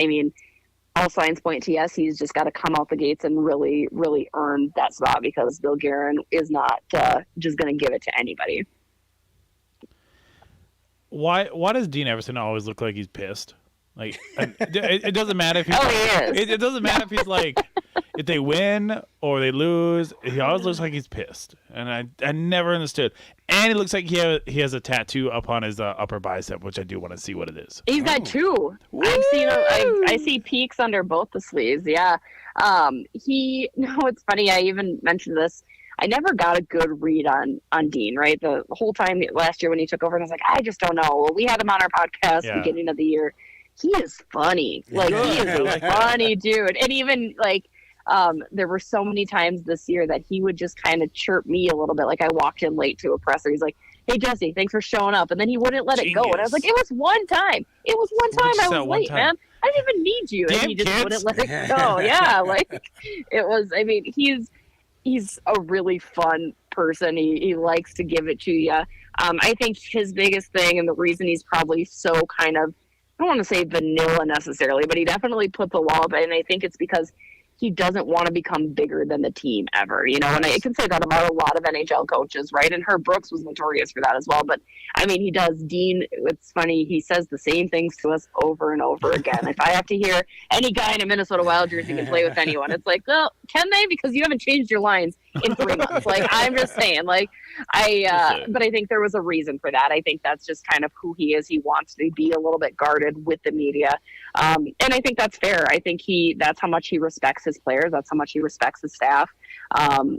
all signs point to yes, he's just got to come out the gates and really, really earn that spot because Bill Guerin is not just going to give it to anybody. Why does Dean Everson always look like he's pissed? Like it doesn't matter if he's it doesn't matter if he's like if they win or they lose, he always looks like he's pissed, and I never understood. And it looks like he has a tattoo up on his upper bicep, which I do want to see what it is. He's got two. I've seen I see peaks under both the sleeves. Yeah. It's funny. I even mentioned this. I never got a good read on Dean, right? The whole time last year when he took over, and I was like, I just don't know. Well, we had him on our podcast beginning of the year. He is funny. He is a funny dude. And even there were so many times this year that he would just kind of chirp me a little bit. Like I walked in late to a presser. He's like, hey, Jesse, thanks for showing up. And then he wouldn't let it go. And I was like, it was one time. I was late, man. I didn't even need you. And he just wouldn't let it go. Yeah. It was, he's a really fun person. He likes to give it to you. I think his biggest thing and the reason he's probably so kind of, I don't want to say vanilla necessarily, but he definitely put the wall up, and I think it's because he doesn't want to become bigger than the team ever, and I can say that about a lot of NHL coaches, right? And Herb Brooks was notorious for that as well, but he does. Dean, it's funny, he says the same things to us over and over again. If I have to hear any guy in a Minnesota Wild jersey can play with anyone, it's like, well, can they? Because you haven't changed your lines in 3 months. Like, I'm just saying, like, but I think there was a reason for that. I think that's just kind of who he is. He wants to be a little bit guarded with the media. And I think that's fair. I think that's how much he respects his players. That's how much he respects his staff.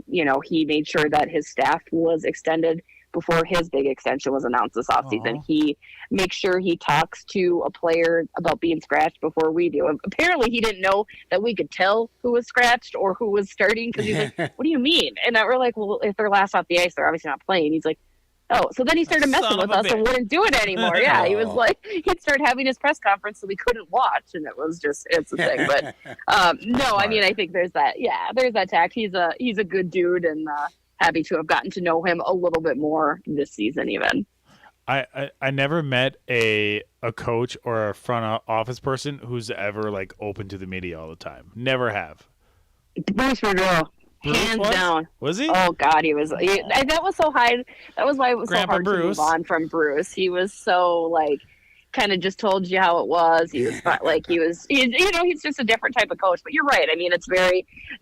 He made sure that his staff was extended before his big extension was announced this offseason. He makes sure he talks to a player about being scratched before we do. And apparently he didn't know that we could tell who was scratched or who was starting, because he's like, what do you mean? And we're like, well, if they're last off the ice, they're obviously not playing. He's like, oh, so then he started messing with us and wouldn't do it anymore. Yeah, he was like, he'd start having his press conference so we couldn't watch, and it's a thing. But no, I mean, I think there's that. Yeah, there's that tact. He's a good dude, and happy to have gotten to know him a little bit more this season even. I never met a coach or a front office person who's ever like open to the media all the time. Never have. Bruce Boudreau, hands down. Was he? Oh God, he was. That was so high. That was why it was Grandpa so hard Bruce. to move on from Bruce. He was so like, kind of just told you how it was. He was like, he's just a different type of coach. But you're right. I mean,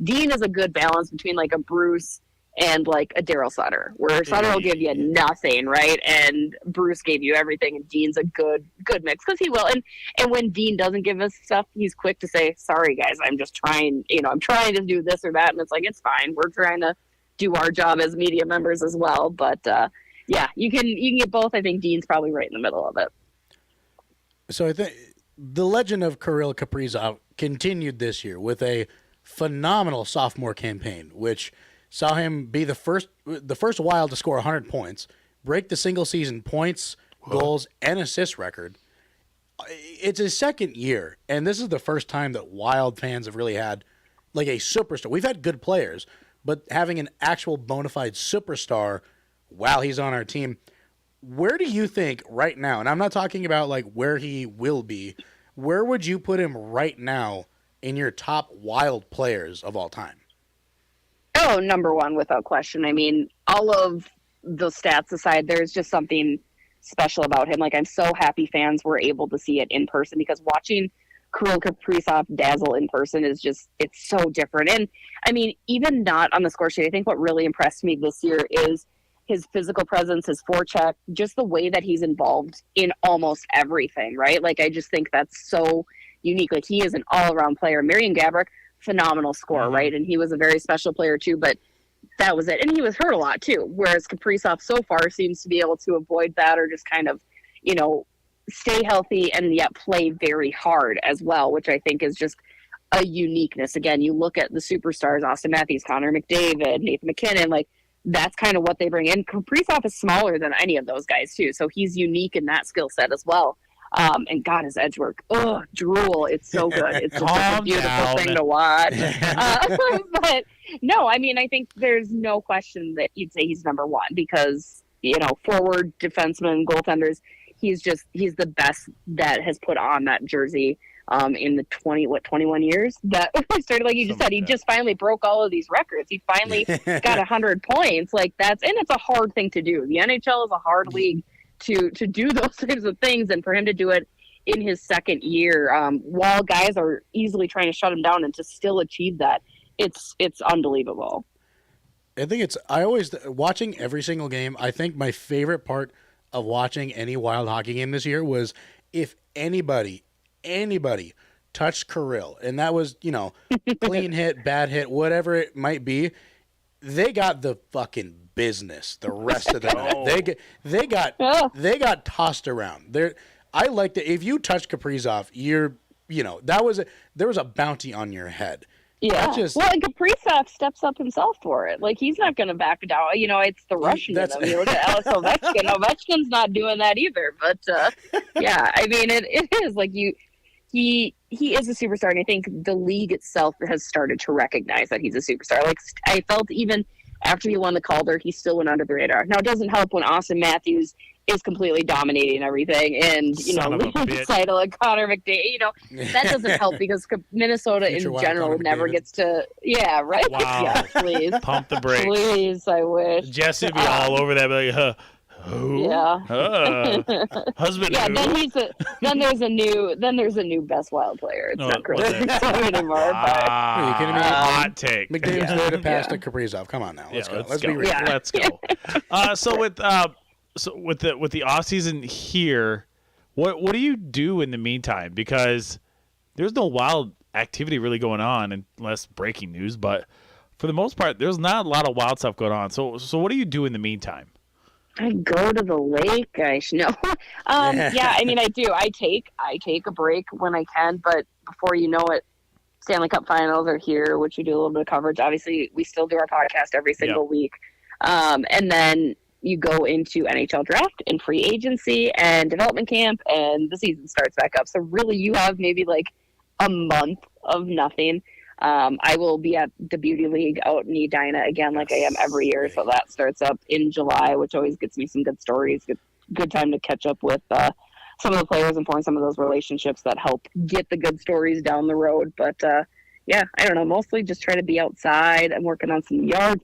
Dean is a good balance between like a Bruce and like a Daryl Sutter, where Sutter will give you nothing, right? And Bruce gave you everything, and Dean's a good mix, because he will. And when Dean doesn't give us stuff, he's quick to say, sorry guys, I'm just trying, I'm trying to do this or that. And it's like, it's fine. We're trying to do our job as media members as well. But yeah, you can get both. I think Dean's probably right in the middle of it. So I think the legend of Kirill Kaprizov continued this year with a phenomenal sophomore campaign, which saw him be the first Wild to score 100 points, break the single-season points, goals, and assist record. It's his second year, and this is the first time that Wild fans have really had like a superstar. We've had good players, but having an actual bona fide superstar while he's on our team, where do you think right now, and I'm not talking about like where he will be, where would you put him right now in your top Wild players of all time? Oh, number one, without question. I mean, all of the stats aside, there's just something special about him. Like, I'm so happy fans were able to see it in person, because watching Kirill Kaprizov dazzle in person is just, it's so different. And I mean, even not on the score sheet, I think what really impressed me this year is his physical presence, his forecheck, just the way that he's involved in almost everything, right? Like, I just think that's so unique. Like, he is an all-around player. Marian Gaborik, phenomenal scorer, right? And he was a very special player too, but that was it. And he was hurt a lot too, whereas Kaprizov so far seems to be able to avoid that, or just kind of, stay healthy and yet play very hard as well, which I think is just a uniqueness. Again, you look at the superstars, Austin Matthews, Connor McDavid, Nathan McKinnon, like, that's kind of what they bring in. Kaprizov is smaller than any of those guys too, so he's unique in that skill set as well. And God, his edge work, drool, it's so good. It's just a beautiful thing to watch. But no, I mean, I think there's no question that you'd say he's number one, because, forward, defenseman, goaltenders, he's the best that has put on that jersey in the 21 years that we started. Like you just said, he just finally broke all of these records. He finally got 100 points. Like, and it's a hard thing to do. The NHL is a hard league to do those types of things, and for him to do it in his second year, while guys are easily trying to shut him down, and to still achieve that, it's unbelievable. I always, watching every single game, I think my favorite part of watching any Wild hockey game this year was if anybody touched Kirill, and that was, clean hit, bad hit, whatever it might be, they got the fucking business the rest of the night. They got tossed around. I like that if you touch Kaprizov, there was a bounty on your head. Yeah. And Kaprizov steps up himself for it. Like, he's not going to back down. It's the Russian in him. You look at Alex Ovechkin. Ovechkin's not doing that either. But yeah, I mean, it is like he is a superstar, and I think the league itself has started to recognize that he's a superstar. Like, I felt even after he won the Calder, he still went under the radar. Now, it doesn't help when Austin Matthews is completely dominating everything, and leading the title, and Connor McDavid. That doesn't help, because Minnesota in general never gets to. Yeah, right. Wow. Yeah, please pump the brakes. Please, I wish Jesse would be all over that. Like, Who? Yeah. Husband. Yeah. Who? Then there's a new best wild player. It's not Chris what's anymore. Are you kidding me? Hot take. McDavid's there to pass to Kaprizov. Come on now. Let's go. Let's be real. Let's go. So with the off season here, what do you do in the meantime? Because there's no wild activity really going on unless breaking news, but for the most part, there's not a lot of wild stuff going on. So what do you do in the meantime? I go to the lake. Yeah, I mean, I do. I take a break when I can, but before you know it, Stanley Cup Finals are here, which we do a little bit of coverage. Obviously, we still do our podcast every single week, and then you go into NHL draft and free agency and development camp, and the season starts back up. So really, you have maybe like a month of nothing. I will be at the Beauty League out in Edina again, like I am every year. So that starts up in July, which always gets me some good stories. Good time to catch up with some of the players and form some of those relationships that help get the good stories down the road. But yeah, I don't know. Mostly just try to be outside. I'm working on some yard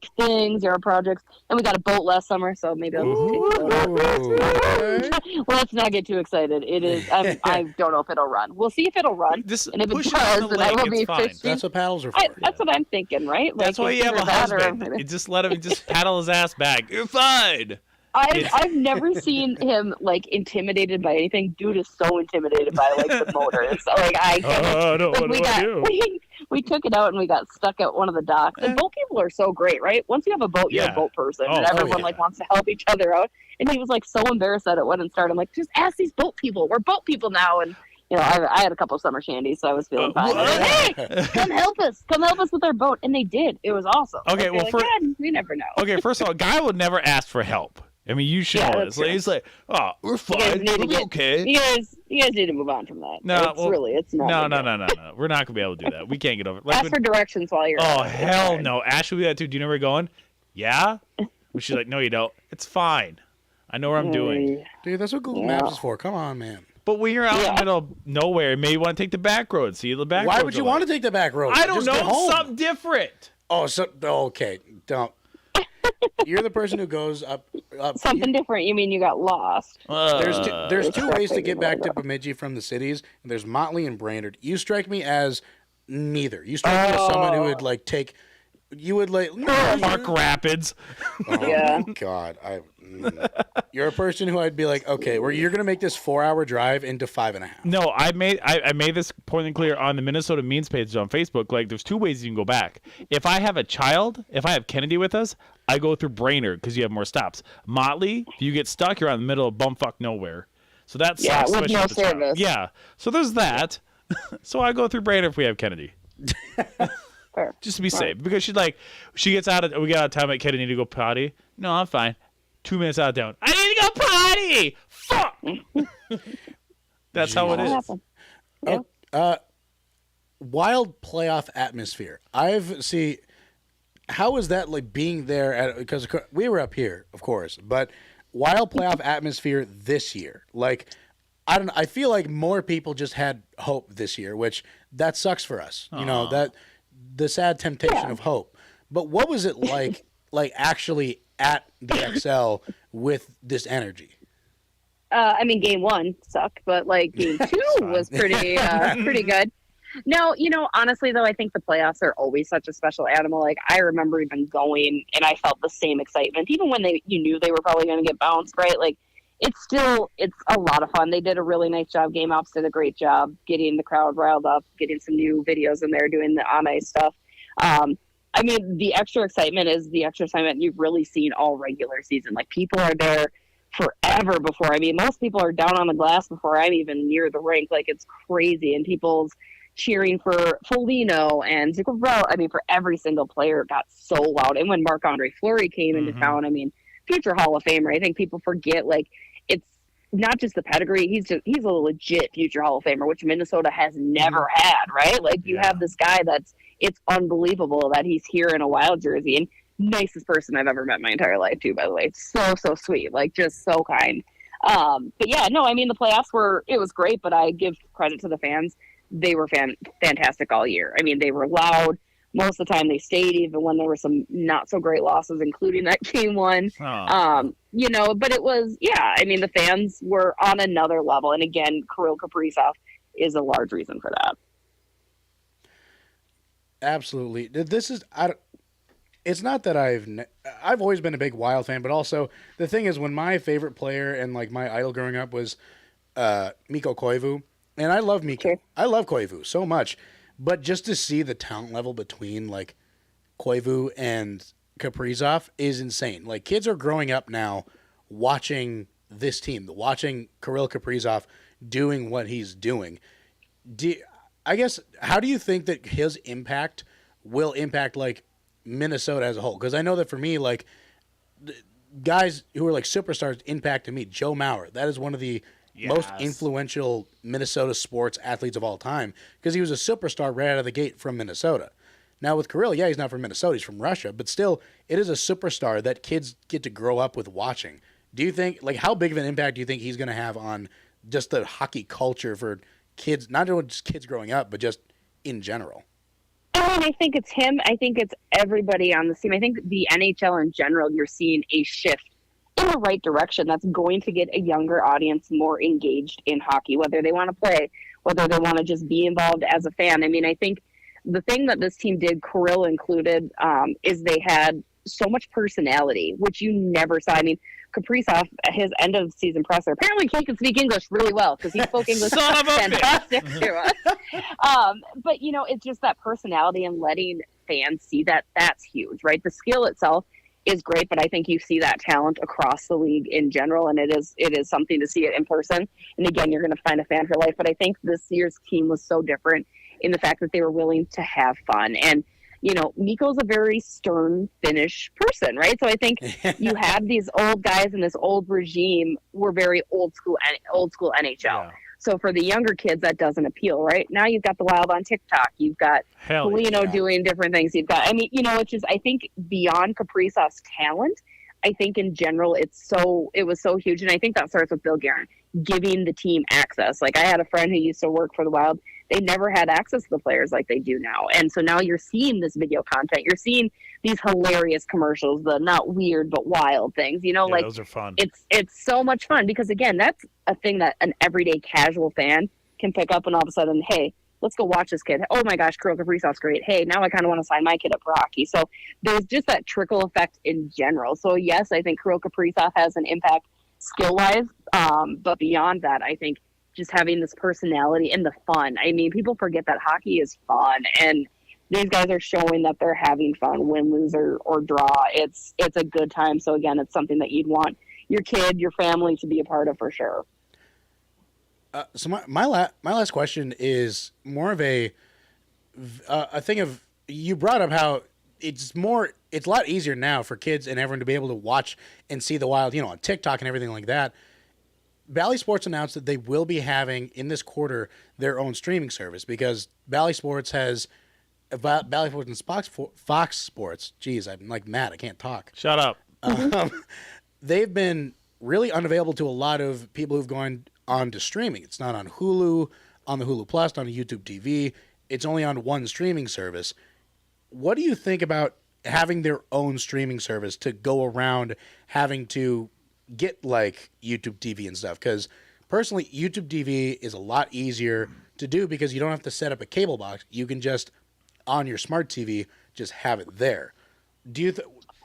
projects, and we got a boat last summer, so maybe I'll just take Let's not get too excited. It is. I don't know if it'll run. We'll see if it'll run, and if it does, then I will be fishing. That's what paddles are for. That's what I'm thinking, right? That's why you have a husband. You just let him just paddle his ass back. You're fine. I've never seen him like intimidated by anything. Dude is so intimidated by like the motors. We took it out and we got stuck at one of the docks. And boat people are so great, right? Once you have a boat, you're a boat person, and everyone like wants to help each other out. And he was like so embarrassed that it wouldn't start. I'm like, just ask these boat people. We're boat people now. And you know, I had a couple of summer shandies, so I was feeling fine. Like, hey, come help us with our boat, and they did. It was awesome. Okay, well, we never know. Okay, first of all, Guy would never ask for help. I mean, you should know this. Like, he's like, oh, we're fine. We'll be okay. You guys need to move on from that. No, it's not. No. We're not gonna be able to do that. We can't get over it. Ask for directions while you're. Oh hell no! Ash will do that too. Do you know where we're going? Yeah. She's like, no, you don't. It's fine. I know where I'm doing. Dude, that's what Google Maps is for. Come on, man. But when you're out in the middle of nowhere, maybe you want to take the back road. See the back road. Why would you want to take the back road? I don't know. Something different. Oh, okay. Don't. You're the person who goes up. Something different. You mean you got lost? There's two ways to get back to Bemidji from the cities. And there's Motley and Brainerd. You strike me as neither. You strike me as someone who would like take. You would like Park Rapids. Oh God, you're a person who I'd be like, okay, you're gonna make this 4-hour drive into 5.5. No, I made this point clear on the Minnesota Means page on Facebook. Like, there's two ways you can go back. If I have a child, if I have Kennedy with us, I go through Brainerd because you have more stops. Motley, if you get stuck, you're on the middle of bumfuck nowhere. So that sucks. With no service. Yeah. So there's that. So I go through Brainerd if we have Kennedy. Fair. Just to be safe, because we got out of time at Kennedy to go potty. No, I'm fine. 2 minutes out of town. I need to go potty. Fuck. That's how it is. Yeah. Wild playoff atmosphere. How is that like being there because we were up here, of course, but wild playoff atmosphere this year. Like, I feel like more people just had hope this year, which that sucks for us. You know, that the sad temptation of hope. But what was it like actually at the XL with this energy? I mean, game 1 sucked, but like game 2 was pretty good. No, honestly though, I think the playoffs are always such a special animal. Like, I remember even going and I felt the same excitement, even when you knew they were probably going to get bounced, right? Like, it's a lot of fun. They did a really nice job. Game Ops did a great job getting the crowd riled up, getting some new videos in there, doing the on-ice stuff. I mean, the extra excitement is the extra excitement you've really seen all regular season. Like, people are there forever before. I mean, most people are down on the glass before I'm even near the rink. Like, it's crazy. And people's cheering for Foligno and Zuccarello. I mean, for every single player got so loud. And when Marc-Andre Fleury came into town, I mean, future Hall of Famer. I think people forget, like, it's not just the pedigree. He's a legit future Hall of Famer, which Minnesota has never had, right? Like, you have this guy it's unbelievable that he's here in a Wild jersey, and nicest person I've ever met in my entire life too, by the way. So sweet, like, just so kind. But yeah, no, I mean, the playoffs it was great, but I give credit to the fans. They were fantastic all year. I mean, they were loud. most of the time they stayed, even when there were some not so great losses, including that game one. You know, but it was, I mean, the fans were on another level. And again, Kirill Kaprizov is a large reason for that. Absolutely. This is, it's not that I've always been a big Wild fan, but also the thing is when my favorite player and like my idol growing up was Mikko Koivu, and I love Mikko. Sure. I love Koivu so much, but just to see the talent level between like Koivu and Kaprizov is insane. Like kids are growing up now watching this team, watching Kirill Kaprizov doing what he's doing. I guess, how do you think that his impact will impact like Minnesota as a whole? Because I know that for me, like guys who are like superstars impacted me. Joe Mauer, that is one of the most influential Minnesota sports athletes of all time because he was a superstar right out of the gate from Minnesota. Now with Kirill, he's not from Minnesota, he's from Russia, but still, it is a superstar that kids get to grow up with watching. Do you think, like, how big of an impact do you think he's going to have on just the hockey culture for kids, not just kids growing up, but just in general? I think it's him. I think it's everybody on the team. I think the NHL in general, you're seeing a shift in the right direction that's going to get a younger audience more engaged in hockey, whether they want to play, whether they want to just be involved as a fan. I mean, I think the thing that this team did, Kirill included, is they had so much personality, which you never saw. I mean, Kaprizov, his end of season presser, apparently he can speak English really well because he spoke English fantastic to us. But, you know, it's just that personality and letting fans see that, that's huge, right? The skill itself is great, but I think you see that talent across the league in general, and it is something to see it in person. And again, you're going to find a fan for life. But I think this year's team was so different in the fact that they were willing to have fun. And, you know, Mikko's a very stern Finnish person, right? So I think you had these old guys and this old regime were very old school NHL. Yeah. So for the younger kids, that doesn't appeal, right? Now you've got the Wild on TikTok. You've got Polino doing different things. You've got, I mean, you know, it's just, I think beyond Kaprizov's talent, I think in general, it was so huge. And I think that starts with Bill Guerin giving the team access. Like I had a friend who used to work for the Wild. They never had access to the players like they do now. And so now you're seeing this video content. You're seeing these hilarious commercials, the not weird but wild things, you know, like those are fun. It's so much fun because again, that's a thing that an everyday casual fan can pick up and all of a sudden, hey, let's go watch this kid. Oh my gosh, Kirill Kaprizov's great. Hey, now I kind of want to sign my kid up for hockey. So there's just that trickle effect in general. So yes, I think Kirill Kaprizov has an impact skill-wise, but beyond that, I think just having this personality and the fun. I mean, people forget that hockey is fun, and these guys are showing that they're having fun, win, lose, or draw. It's a good time. So again, it's something that you'd want your kid, your family to be a part of for sure. So my last question is more of a thing of, you brought up how it's a lot easier now for kids and everyone to be able to watch and see the Wild, you know, on TikTok and everything like that. Bally Sports announced that they will be having in this quarter their own streaming service because Bally Sports has Bally Sports and Fox Sports. Geez, I'm like mad. I can't talk. Shut up. They've been really unavailable to a lot of people who've gone on to streaming. It's not on Hulu, on the Hulu Plus, on YouTube TV. It's only on one streaming service. What do you think about having their own streaming service to go around having to get like YouTube TV and stuff? Because personally, YouTube TV is a lot easier to do because you don't have to set up a cable box. You can just, on your smart TV, just have it there.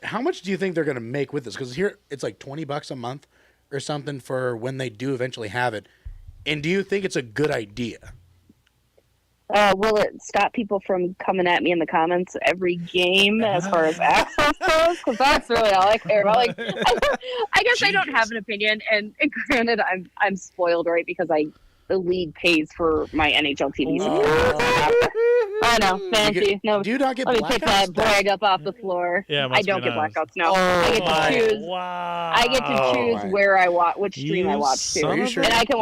How much do you think they're going to make with this? Because here it's like $20 a month or something for when they do eventually have it. And do you think it's a good idea? Will it stop people from coming at me in the comments every game as far as access goes? Because that's really all I care about. Like, I guess I don't have an opinion, and granted, I'm spoiled, right? Because the league pays for my NHL TV. I know, fancy. Do you not get Let me take that brag up off the floor. Yeah, I don't get nice. blackouts. No, I get to choose. Wow. I get to choose where I watch, which stream I watch to, and I can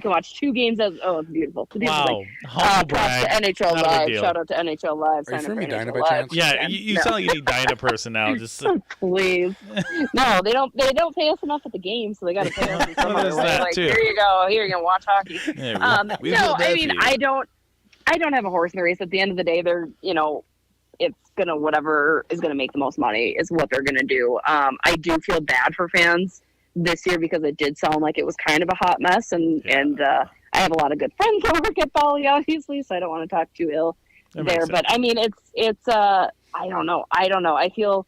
watch 2 games as. Oh, it's beautiful. Wow. Props to NHL Live. Shout out to NHL Live. Are you from Medina by chance? Yeah, you sound like you need Dinah person now. Just please. No, they don't pay us enough at the game, so they got to pay us in some other way. Like, here you go. Here you can watch hockey. Yeah, no, I mean, I don't have a horse in the race. At the end of the day, they're, you know, it's gonna, whatever is gonna make the most money is what they're gonna do. I do feel bad for fans this year because it did sound like it was kind of a hot mess, and I have a lot of good friends that work at Bally, obviously, so I don't want to talk too ill there. But I mean, it's I don't know. I feel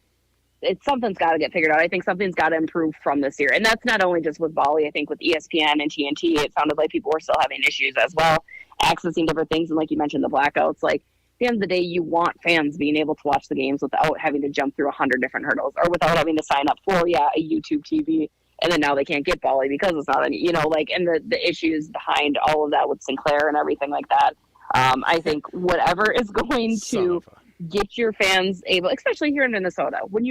something's got to get figured out. I think something's got to improve from this year, and that's not only just with Bally. I think with ESPN and TNT, it sounded like people were still having issues as well, accessing different things, and like you mentioned, the blackouts. Like, at the end of the day, you want fans being able to watch the games without having to jump through 100 different hurdles, or without having to sign up for a YouTube TV. And then now they can't get Bally because it's not any, and the issues behind all of that with Sinclair and everything like that. I think whatever is going to get your fans able, especially here in Minnesota, when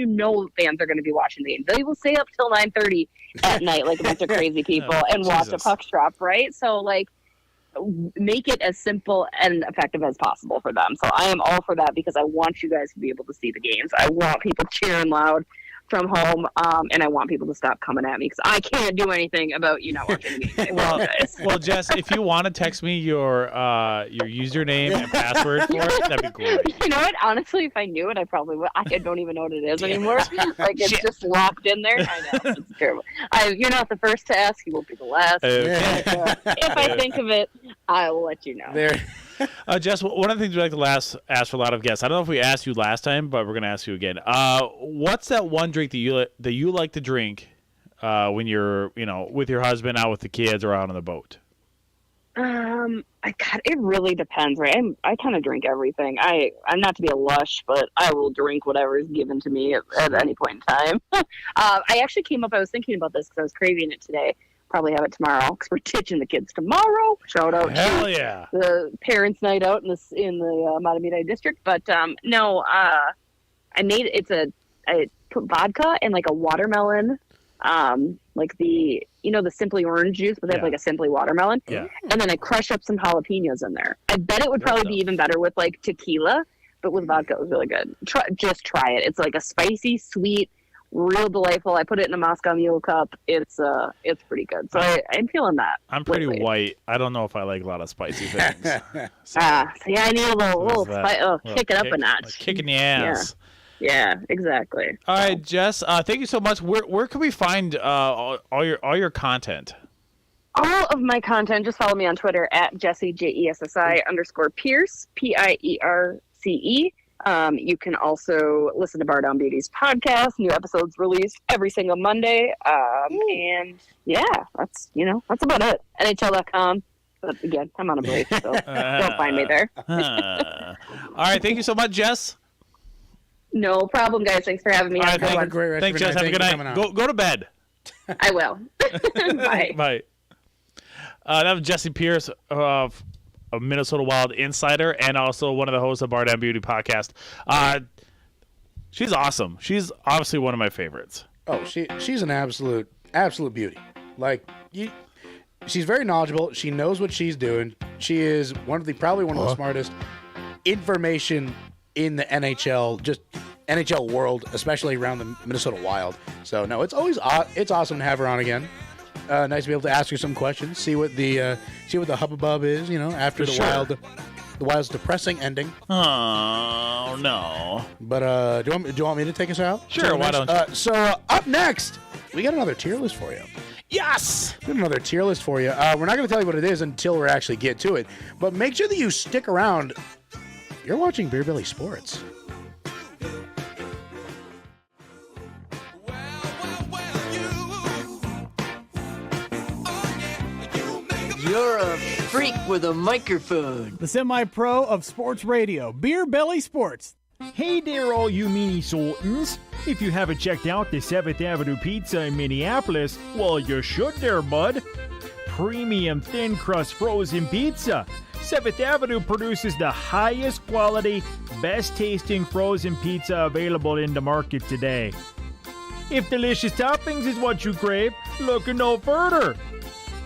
fans are going to be watching the game, they will stay up till 9:30 at night like a bunch of crazy people and watch a puck drop, right? So, like, make it as simple and effective as possible for them. So I am all for that because I want you guys to be able to see the games. I want people cheering loud from home, and I want people to stop coming at me because I can't do anything about you not watching the game. Well, Jess, if you want to text me your username and password for it, that'd be great. You know what? Honestly, if I knew it, I probably would. I don't even know what it is anymore. Like, it's just locked in there. I know. It's terrible. You're not the first to ask. You won't be the last. Okay. If I think of it, I will let you know. There. Jess, one of the things we like to ask for a lot of guests. I don't know if we asked you last time, but we're going to ask you again. What's that one drink that you like to drink when you're, with your husband, out with the kids, or out on the boat? It really depends, right? I kind of drink everything. I'm not to be a lush, but I will drink whatever is given to me at any point in time. I actually I was thinking about this because I was craving it today. Probably have it tomorrow because we're teaching the kids tomorrow. Shout out to the parents' night out in the Matamidi district. But no, I made I put vodka and like a watermelon, like the Simply orange juice, but they have like a Simply watermelon. Yeah. And then I crush up some jalapenos in there. I bet it would probably be even better with like tequila, but with vodka it was really good. Just try it. It's like a spicy, sweet, real delightful. I put it in a Moscow Mule cup. It's pretty good. So I'm feeling that. I'm pretty white. I don't know if I like a lot of spicy things. So I need a little spice. Kick it up a notch. Like kicking the ass. Yeah, exactly. All right, Jess. Thank you so much. Where can we find all your content? All of my content. Just follow me on Twitter at Jessie @JESSI_Pierce PIERCE. You can also listen to Bar Down Beauty's podcast. New episodes released every single Monday. And yeah, that's about it. NHL.com. But again, I'm on a break, so don't find me there. All right, thank you so much, Jess. No problem, guys. Thanks for having me. All right, thanks, Jess. Have a good night. Go to bed. I will. Bye. Bye. That was Jessie Pierce of Minnesota Wild insider and also one of the hosts of Bar Down Beauty podcast. She's awesome. She's obviously one of my favorites. Oh, she's an absolute beauty. Like, she's very knowledgeable. She knows what she's doing. She is probably one of the smartest information in the NHL, just NHL world, especially around the Minnesota Wild. So no, it's awesome to have her on again. Nice to be able to ask her some questions, see what the hubbub is, after the Wild's depressing ending. Oh no! But do you want me to take us out? Sure, why don't you? So up next, we got another tier list for you. Yes! We got another tier list for you. We're not going to tell you what it is until we actually get to it, but make sure that you stick around. You're watching Beer Belly Sports. You're a freak with a microphone. The semi-pro of sports radio, Beer Belly Sports. Hey there, all you Minnesotans. If you haven't checked out the 7th Avenue Pizza in Minneapolis, well, you should there, bud. Premium thin crust frozen pizza. 7th Avenue produces the highest quality, best tasting frozen pizza available in the market today. If delicious toppings is what you crave, look no further.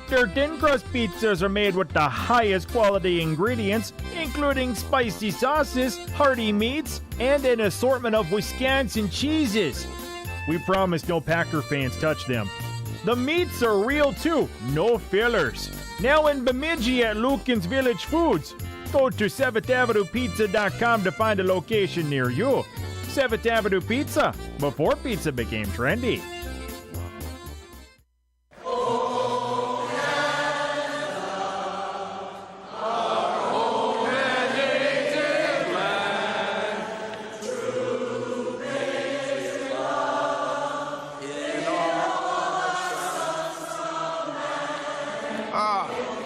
Their thin crust pizzas are made with the highest quality ingredients, including spicy sauces, hearty meats, and an assortment of Wisconsin cheeses. We promise no Packer fans touch them. The meats are real too, no fillers. Now in Bemidji at Lucan's Village Foods. Go to 7thAvenuePizza.com to find a location near you. 7th Avenue Pizza, before pizza became trendy.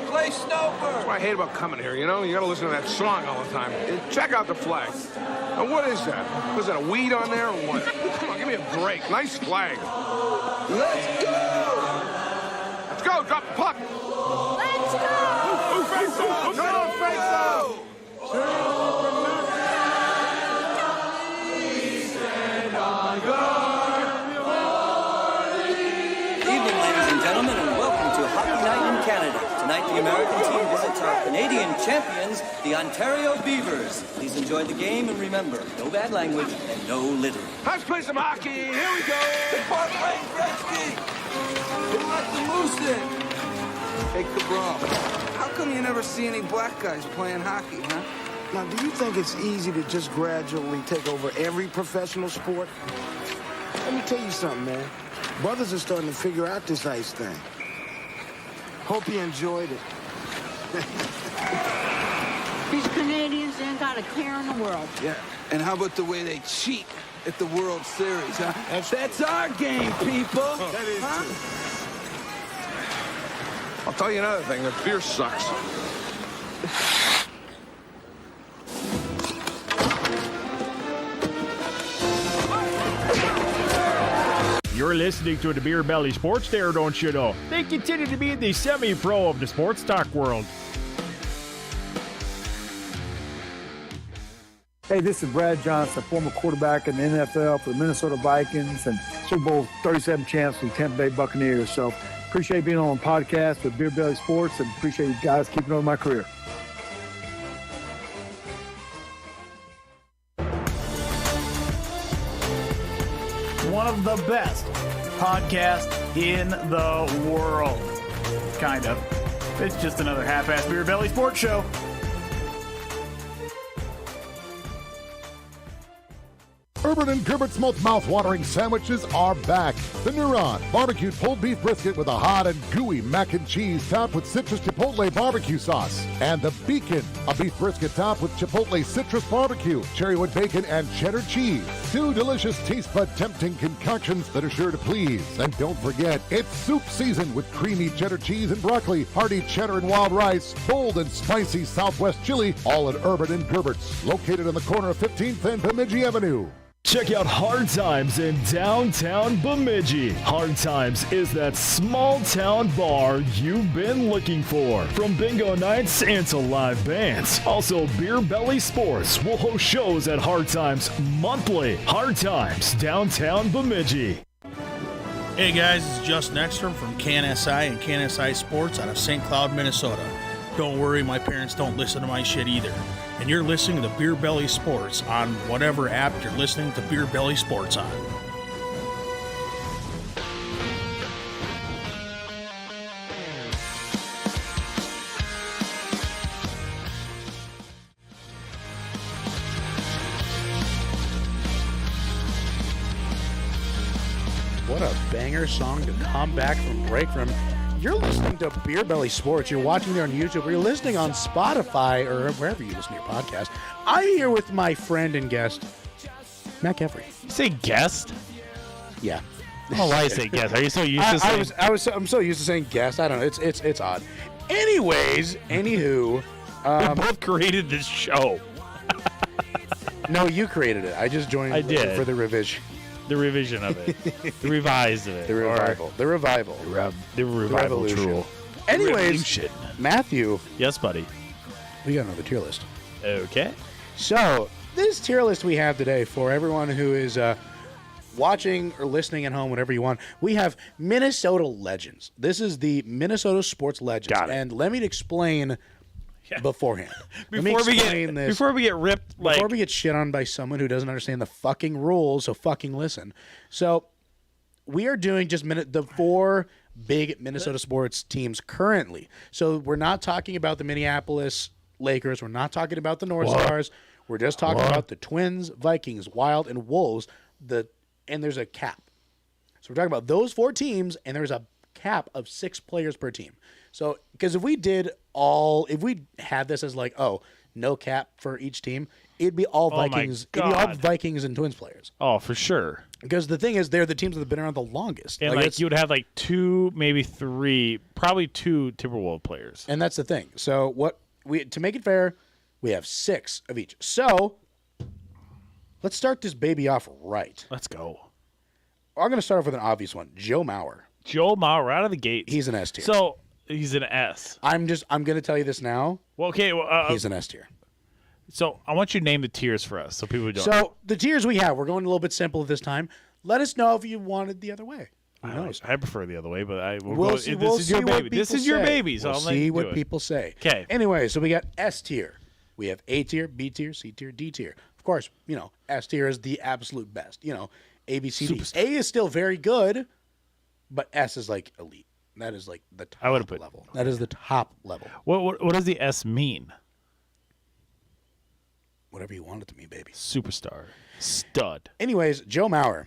Play Snowbird. That's what I hate about coming here, you know? You gotta listen to that song all the time. Check out the flag. Now, what is that? Was that a weed on there or what? Come on, give me a break. Nice flag. Let's go! Let's go, drop the puck! Let's go! Who fakes it? Go, fakes it! Evening, ladies and gentlemen, and welcome to Hockey Night in Canada. Tonight, the American team visits our Canadian champions, the Ontario Beavers. Please enjoy the game and remember, no bad language and no littering. Let's play some hockey. Here we go. Park Lane Gretzky. Who let the moose in? Hey, Cabral, how come you never see any black guys playing hockey, huh? Now, do you think it's easy to just gradually take over every professional sport? Let me tell you something, man. Brothers are starting to figure out this ice thing. Hope you enjoyed it. These Canadians ain't got a care in the world. Yeah, and how about the way they cheat at the World Series, huh? That's our game, people. That is true. I'll tell you another thing. The beer sucks. You're listening to the Beer Belly Sports there, don't you know? They continue to be the semi-pro of the sports talk world. Hey, this is Brad Johnson, former quarterback in the NFL for the Minnesota Vikings and Super Bowl 37 champs for the Tampa Bay Buccaneers. So appreciate being on the podcast with Beer Belly Sports and appreciate you guys keeping on my career. One of the best podcasts in the world. Kind of. It's just another half-ass Beer Belly Sports Show. Urban and Gerbert's most mouth-watering sandwiches are back. The Neuron barbecued pulled beef brisket with a hot and gooey mac and cheese topped with citrus chipotle barbecue sauce. And the Beacon, a beef brisket topped with chipotle citrus barbecue, cherrywood bacon, and cheddar cheese. Two delicious taste bud tempting concoctions that are sure to please. And don't forget, it's soup season with creamy cheddar cheese and broccoli, hearty cheddar and wild rice, bold and spicy Southwest chili, all at Urban and Gerbert's, located on the corner of 15th and Bemidji Avenue. Check out Hard Times in downtown Bemidji. Hard Times is that small town bar you've been looking for. From bingo nights and to live bands. Also, Beer Belly Sports will host shows at Hard Times monthly. Hard Times, downtown Bemidji. Hey guys, it's Justin Ekstrom from CanSI and CanSI Sports out of St. Cloud, Minnesota. Don't worry, my parents don't listen to my shit either. And you're listening to Beer Belly Sports on whatever app you're listening to Beer Belly Sports on. What a banger song to come back from break from. You're listening to Beer Belly Sports. You're watching there on YouTube, or you're listening on Spotify, or wherever you listen to your podcast. I'm here with my friend and guest, Matt Kefri. You say guest? Yeah. Oh, why I say guest? Are you so used to saying? I'm so used to saying guest. I don't know. It's odd. Anyways, anywho, we both created this show. No, you created it. I just joined. I did for the revision. The revision of it. The revised of it. The revival. The revival. The revival. True. Anyways, Matthew. Yes, buddy. We got another tier list. Okay. So, this tier list we have today for everyone who is watching or listening at home, whatever you want, we have Minnesota Legends. This is the Minnesota Sports Legends. Got it. And let me explain beforehand. Before we get ripped, before we get shit on by someone who doesn't understand the fucking rules, so fucking listen. So we are doing just the 4 big Minnesota sports teams currently. So we're not talking about the Minneapolis Lakers. We're not talking about the North Stars. We're just talking about the Twins, Vikings, Wild, and Wolves. And there's a cap. So we're talking about those 4 teams, and there's a cap of 6 players per team. So, because if we had this as like, no cap for each team, it'd be all Vikings. It'd be all Vikings and Twins players. Oh, for sure. Because the thing is, they're the teams that have been around the longest. And you would have 2, maybe 3, probably 2 Timberwolves players. And that's the thing. So to make it fair, we have 6 of each. So let's start this baby off right. Let's go. I'm going to start off with an obvious one. Joe Mauer. Joe Mauer out of the gate. He's an S tier. So he's an S. I'm going to tell you this now. Well, okay. He's an S tier. So I want you to name the tiers for us, so people don't. So the tiers we have, we're going a little bit simple this time. Let us know if you wanted the other way. Who knows? I prefer the other way, but we'll see this is your baby. So we'll see what people say. Okay. Anyway, so we got S tier. We have A tier, B tier, C tier, D tier. Of course, S tier is the absolute best. A, B, C, D. A is still very good, but S is like elite. That is like the top level. That is the top level. What does the S mean? Whatever you want it to mean, baby. Superstar. Stud. Anyways, Joe Mauer.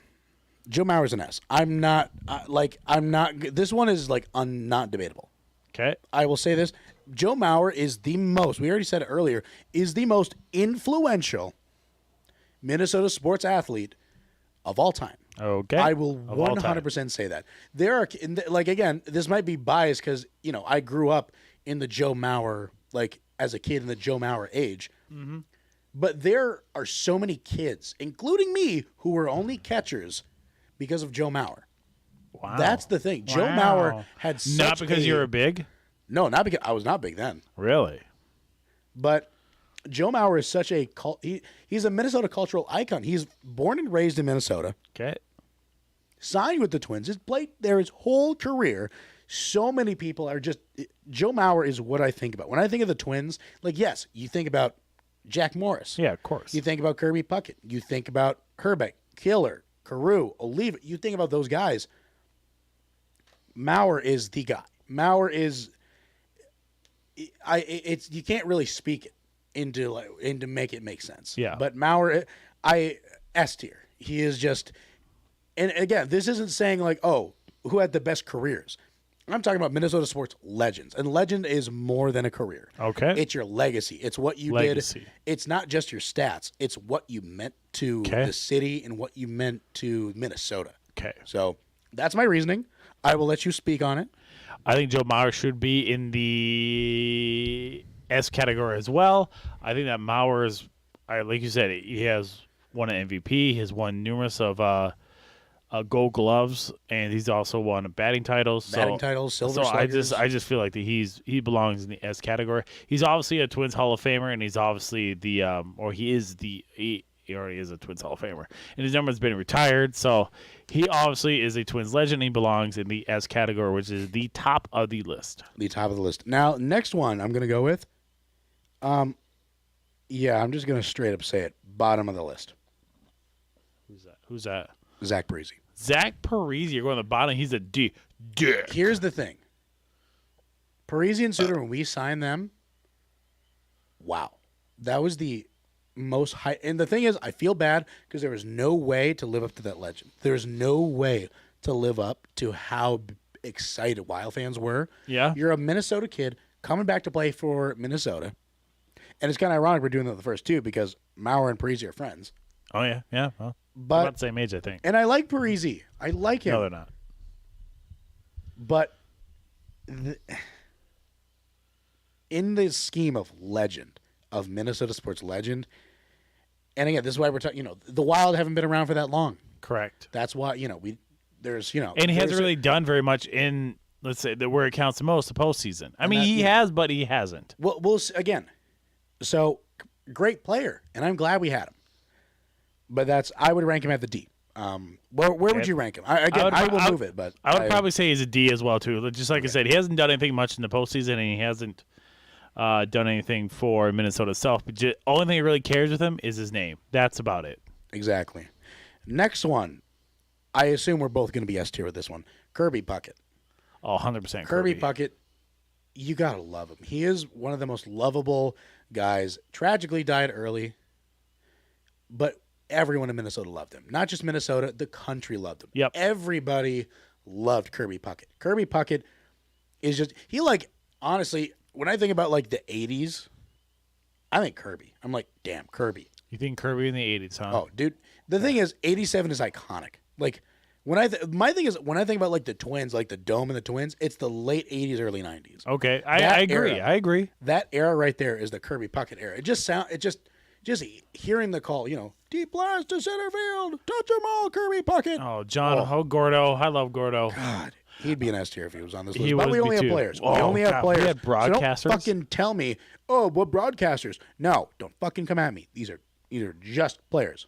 Joe Mauer's an S. I'm not. This one is not debatable. Okay. I will say this. Joe Mauer is the most, we already said it earlier, is the most influential Minnesota sports athlete of all time. Okay. I will 100% say that. There are, again, this might be biased because, I grew up in the Joe Mauer, as a kid in the Joe Mauer age. Mm-hmm. But there are so many kids, including me, who were only catchers because of Joe Mauer. Wow. That's the thing. Joe Mauer had such Not because you were big? No, not because I was not big then. Really? But Joe Mauer is such a he's a Minnesota cultural icon. He's born and raised in Minnesota. Okay. Signed with the Twins. He's played there his whole career. So many people are just Joe Mauer is what I think about. When I think of the Twins, yes, you think about Jack Morris. Yeah, of course. You think about Kirby Puckett. You think about Herbeck, Killer, Carew, Oliva. You think about those guys. Mauer is the guy. Mauer is you can't really speak it into make it make sense. Yeah. But Mauer, S tier. He is just, and again, this isn't saying who had the best careers. I'm talking about Minnesota sports legends, and legend is more than a career. Okay. It's your legacy. It's what you did. It's not just your stats. It's what you meant to the city and what you meant to Minnesota. Okay. So that's my reasoning. I will let you speak on it. I think Joe Mauer should be in the S category as well. I think that Mauer is, like you said, he has won an MVP. He has won numerous of Gold Gloves, and he's also won batting titles. Silver Sluggers. I just feel like that he belongs in the S category. He's obviously a Twins Hall of Famer, and he's obviously he already is a Twins Hall of Famer, and his number's been retired, so he obviously is a Twins legend. He belongs in the S category, which is the top of the list. The top of the list. Now, next one I'm going to go with, I'm just going to straight up say it, bottom of the list. Who's that? Zach Parise. Zach Parise, you're going to the bottom. He's a D. Dick. Here's the thing. Parise and Suter, when we signed them, wow. That was the most high. And the thing is, I feel bad because there was no way to live up to that legend. There's no way to live up to how excited Wild fans were. Yeah. You're a Minnesota kid coming back to play for Minnesota. And it's kind of ironic we're doing that the first two because Mauer and Parise are friends. Oh, yeah. Yeah. Well, but, about the same age, I think. And I like Parise. I like him. No, they're not. But in the scheme of legend, of Minnesota sports legend, and again, this is why we're talking, the Wild haven't been around for that long. Correct. That's why, and he hasn't really done very much in, let's say, where it counts the most, the postseason. I mean, he has, but he hasn't. Well, again, so great player, and I'm glad we had him. But I would rank him at the D. Where would you rank him? I will move it, but I would probably say he's a D as well too. Just like I said, he hasn't done anything much in the postseason, and he hasn't done anything for Minnesota itself. But only thing he really cares with him is his name. That's about it. Exactly. Next one, I assume we're both going to be S tier with this one. Kirby Puckett. Oh, 100% Kirby Puckett you gotta love him. He is one of the most lovable guys. Tragically died early, but everyone in Minnesota loved him. Not just Minnesota, the country loved him. Yep. Everybody loved Kirby Puckett. Kirby Puckett is just, he like, honestly, when I think about like the 80s, I think Kirby. I'm like, damn, Kirby. You think Kirby in the 80s, huh? Oh, dude. The thing is, 87 is iconic. Like, my thing is, when I think about like the Twins, like the Dome and the Twins, it's the late 80s, early 90s. Okay, I agree. I agree. That era right there is the Kirby Puckett era. It just hearing the call, deep blast to center field, touch them all, Kirby Puckett. Oh, John, Gordo. I love Gordo. God, he'd be an S tier if he was on this list. He But would we only be have too. players. Oh, we only have God, players. we have broadcasters? So don't fucking tell me, what broadcasters? No, don't fucking come at me. These are just players.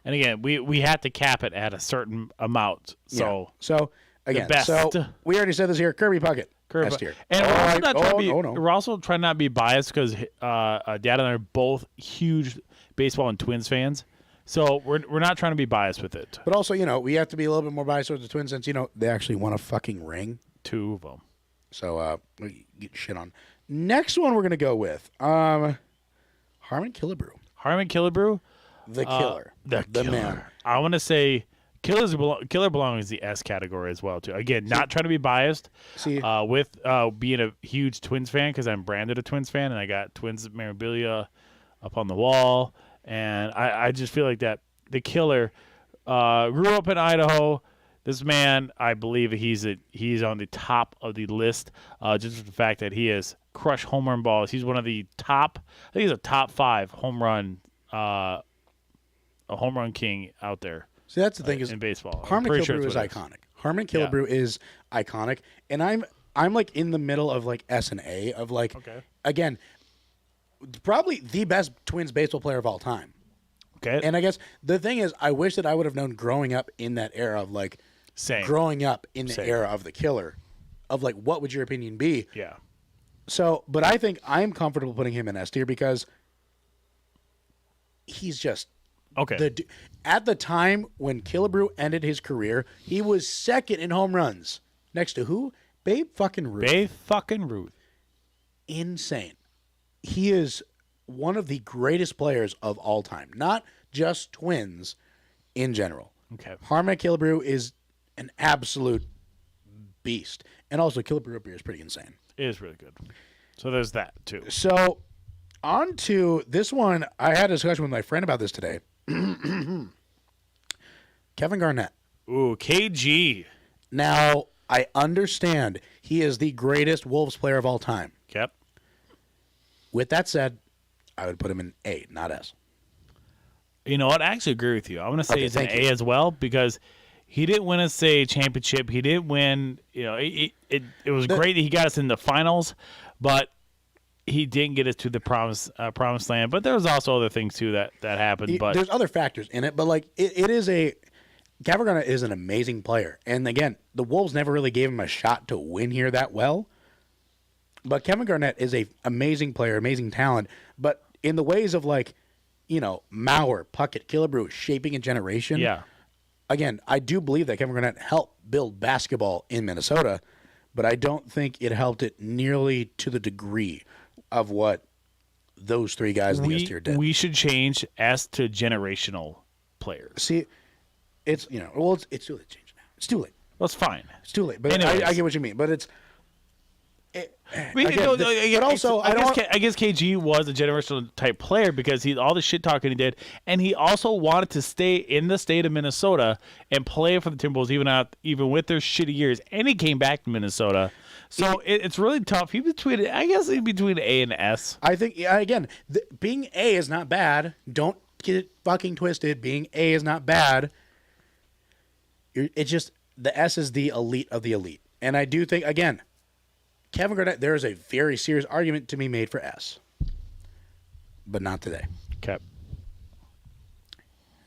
And again, we have to cap it at a certain amount. So, So again, best. so we already said this here. Kirby Puckett, Kirby- S tier. And we're also, not trying to be, no. we're also trying not to be biased because Dad and I are both huge baseball and Twins fans. So we're not trying to be biased with it. But also, we have to be a little bit more biased towards the Twins since, they actually won a fucking ring. 2 of them. So we get shit on. Next one we're going to go with Harmon Killebrew. Harmon Killebrew? The killer. The killer. Man. I want to say Killer belongs in the S category as well, too. Again, not trying to be biased with being a huge Twins fan because I'm branded a Twins fan and I got Twins memorabilia up on the wall. And I just feel like that the killer grew up in Idaho. This man, I believe he's on the top of the list just for the fact that he has crushed home run balls. He's one of the top, I think he's a top 5 home run king out there. See, that's the thing is in baseball. Harmon Killebrew is iconic. Harmon Killebrew is iconic, and I'm like in the middle of like S and A of like again, probably the best Twins baseball player of all time. Okay, and I guess the thing is, I wish that I would have known growing up in that era of like growing up in the era of the killer, of like what would your opinion be? Yeah. So, but I think I'm comfortable putting him in S tier because he's just at the time when Killebrew ended his career, he was second in home runs. Next to who? Babe fucking Ruth. Babe fucking Ruth. Insane. He is one of the greatest players of all time. Not just Twins in general. Okay. Harmon Killebrew is an absolute beast. And also Killebrew up here is pretty insane. It is really good. So there's that too. So on to this one. I had a discussion with my friend about this today. Kevin Garnett. Ooh, KG. Now, I understand he is the greatest Wolves player of all time. Yep. With that said, I would put him in A, not S. You know what? I actually agree with you. I'm going to say it's an A as well because he didn't win us a championship. He didn't win. It was great that he got us in the finals, but he didn't get us to the promised land. But there was also other things too that happened. But there's other factors in it. But like it is Kevin Garnett is an amazing player, and again, the Wolves never really gave him a shot to win here that well. But Kevin Garnett is a amazing player, amazing talent. But in the ways of like, Mauer, Puckett, Killebrew, shaping a generation. Yeah. Again, I do believe that Kevin Garnett helped build basketball in Minnesota, but I don't think it helped it nearly to the degree of what those three guys in the S tier did. We should change S to generational players. See, it's it's too late to change now. It's too late. Well, it's fine. It's too late. But I get what you mean. But it's. I guess KG was a generational type player because all the shit talking he did, and he also wanted to stay in the state of Minnesota and play for the Timberwolves even with their shitty years, and he came back to Minnesota. So it's really tough. He's between A and S. I think again, being A is not bad. Don't get it fucking twisted. Being A is not bad. It's just the S is the elite of the elite, and I do think again. Kevin Garnett, there is a very serious argument to be made for S. But not today. Okay.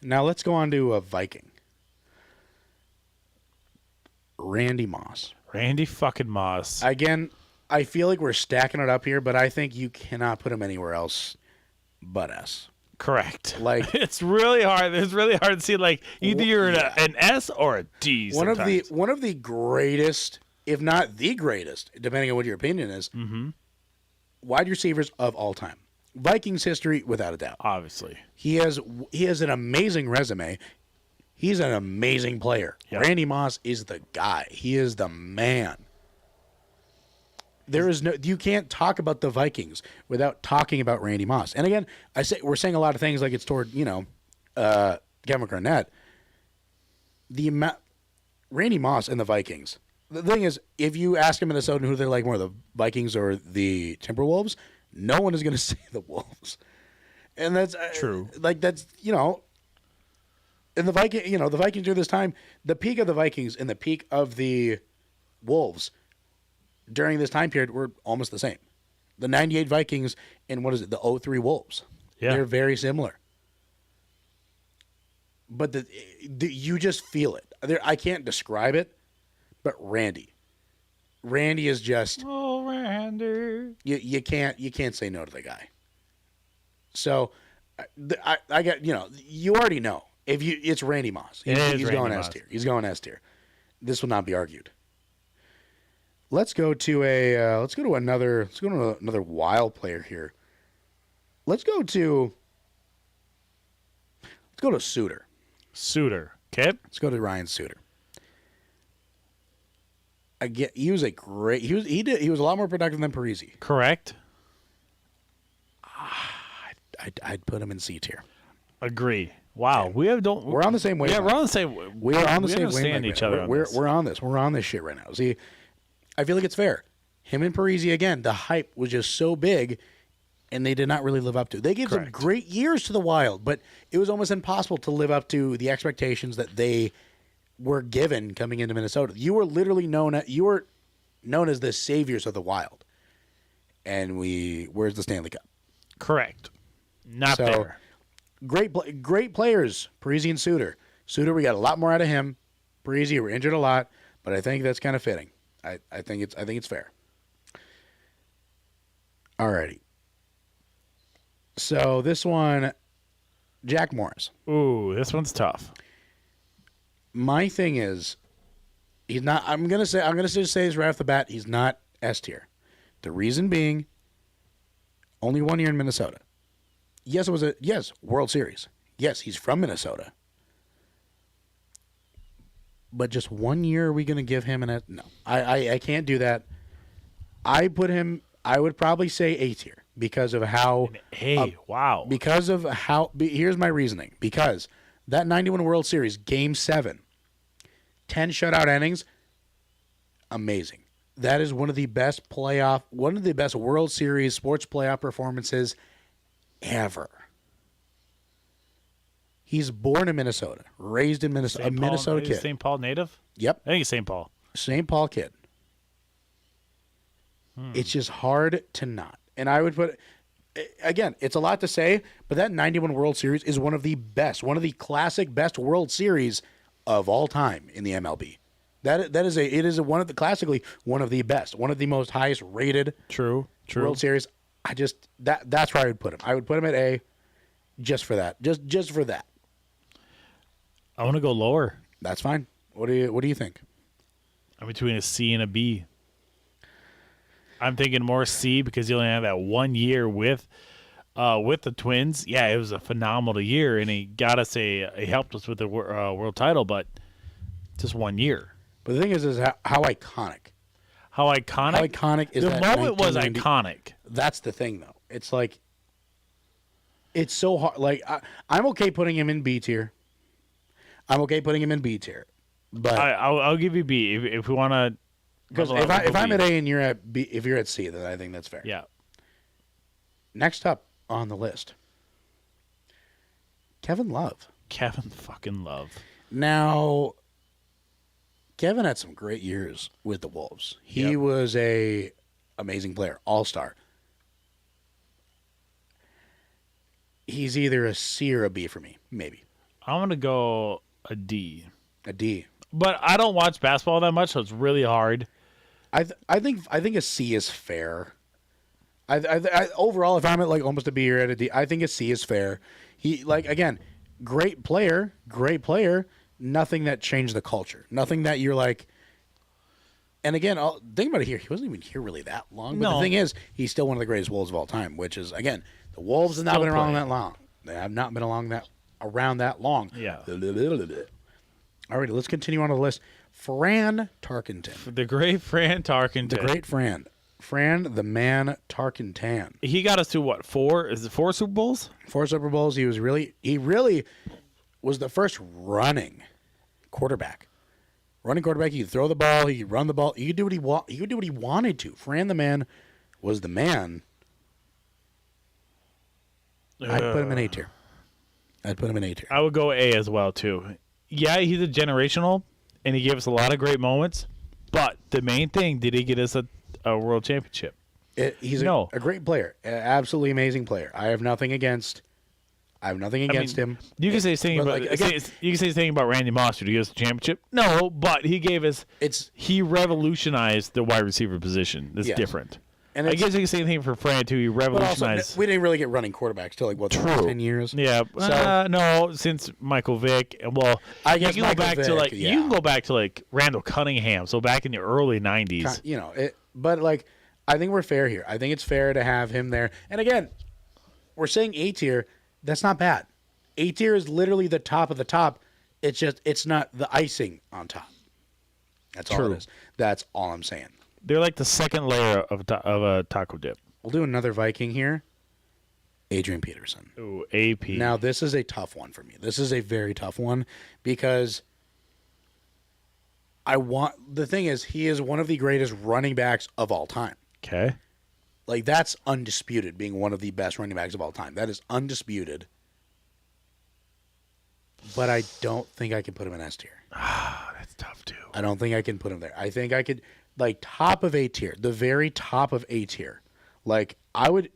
Now let's go on to a Viking. Randy Moss. Randy fucking Moss. Again, I feel like we're stacking it up here, but I think you cannot put him anywhere else but S. Correct. Like it's really hard. It's really hard to see like either you're an S or a D. One of the greatest if not the greatest, depending on what your opinion is, wide receivers of all time. Vikings history, without a doubt. Obviously. He has an amazing resume. He's an amazing player. Yep. Randy Moss is the guy. He is the man. You can't talk about the Vikings without talking about Randy Moss. And again, we're saying a lot of things like it's toward, Kevin Garnett. Randy Moss and the Vikings. The thing is, if you ask a Minnesotan who they like more, the Vikings or the Timberwolves, no one is going to say the Wolves. And that's true. And the Vikings during this time, the peak of the Vikings and the peak of the Wolves during this time period were almost the same. The 98 Vikings and the 03 Wolves. Yeah. They're very similar. But you just feel it. I can't describe it, but Randy is just... Oh, Randy. You can't say no to the guy. So, I got, you already know. It's Randy Moss. He's going S tier. He's going S tier. This will not be argued. Let's go to another wild player here. Let's go to Suter. Suter. Okay. Let's go to Ryan Suter. He was he was a lot more productive than Parisi. Correct. I'd put him in C tier. Agree. Wow, we're on the same wavelength. Yeah, we're on the same. We're on the same wavelength. Each other. We're on this. We're on this shit right now. See, I feel like it's fair. Him and Parisi again. The hype was just so big, and they did not really live up to. They gave some great years to the Wild, but it was almost impossible to live up to the expectations that they were given coming into Minnesota. You were literally known as the saviors of the Wild, and where's the Stanley Cup? Correct. Not there. Great players, Parisi and Suter. Suter, we got a lot more out of him. Parisi, we're injured a lot, but I think that's kind of fitting. I think it's fair. Alrighty. So this one, Jack Morris. Ooh, this one's tough. My thing is, he's not. I'm gonna say this right off the bat. He's not S tier. The reason being, only 1 year in Minnesota. Yes, it was World Series. Yes, he's from Minnesota. But just 1 year, are we going to give him no? I can't do that. I would probably say A tier because of how. Wow. Because of how. Here's my reasoning. Because that 91 World Series, Game 7, 10 shutout innings, amazing. That is one of the best World Series sports playoff performances ever. He's born in Minnesota, raised in Minnesota, Minnesota kid. St. Paul native? Yep. I think he's St. Paul. St. Paul kid. It's just hard to not. And I would put, again, it's a lot to say, but that 91 World Series is one of the classic best World Series of all time in the MLB. Classically one of the best, one of the most highest rated True. World Series. That's where I would put him. I would put him at A just for that. Just for that. I want to go lower. That's fine. What do you think? I'm between a C and a B. I'm thinking more C because he only had that 1 year with the Twins. Yeah, it was a phenomenal year, and he helped us with the world title, but just 1 year. But the thing is how iconic. How iconic? How iconic is the that? The moment was iconic. That's the thing, though. It's like, it's so hard. Like, I'm okay putting him in B tier. But I'll give you B if we want to. Because if I'm at A and you're at B, if you're at C, then I think that's fair. Yeah. Next up on the list, Kevin Love. Kevin fucking Love. Now, Kevin had some great years with the Wolves. He was a amazing player, all-star. He's either a C or a B for me, maybe. I'm going to go a D. A D. But I don't watch basketball that much, so it's really hard. I think a C is fair. I overall, if I'm at like almost a B or at a D, I think a C is fair. He, like, again, great player, nothing that changed the culture. Nothing that you're like, And again, think about it here. He wasn't even here really that long. But No. the thing is, he's still one of the greatest Wolves of all time, which is, again, the Wolves have not Still been around playing. that long. They have not been around that long. Yeah. All right, let's continue on to the list. Fran Tarkenton. The great Fran Tarkenton. The great Fran. Fran the Man Tarkenton. He got us to what? 4? Is it 4 Super Bowls? 4 Super Bowls. He really was the first running quarterback. Running quarterback. He could throw the ball. He could run the ball. He could do what he could do what he wanted to. Fran the Man was the man. I'd put him in A tier. I would go A as well too. Yeah, he's a generational, and he gave us a lot of great moments. But the main thing, did he get us a world championship? He's a great player, absolutely amazing player. I have nothing against him. You can say the same about you can say the same about Randy Moss. Did he give us a championship? No, but he gave us. He revolutionized the wide receiver position. That's different. And I guess you can say the same for Fran too. He revolutionized. But also, we didn't really get running quarterbacks till like 10 years. Yeah, no, since Michael Vick. Well, I guess you can go back to like yeah. you can go back to like Randall Cunningham. So back in the early '90s, But like, I think we're fair here. I think it's fair to have him there. And again, we're saying A tier. That's not bad. A tier is literally the top of the top. It's not the icing on top. That's all it is. That's all I'm saying. They're like the second layer of a taco dip. We'll do another Viking here. Adrian Peterson. Ooh, AP. Now, this is a tough one for me. This is a very tough one because the thing is, he is one of the greatest running backs of all time. Okay. Like, that's undisputed, being one of the best running backs of all time. That is undisputed. But I don't think I can put him in S tier. That's tough, too. I don't think I can put him there. I think I could, like, top of A tier, the very top of A tier. Like, I'd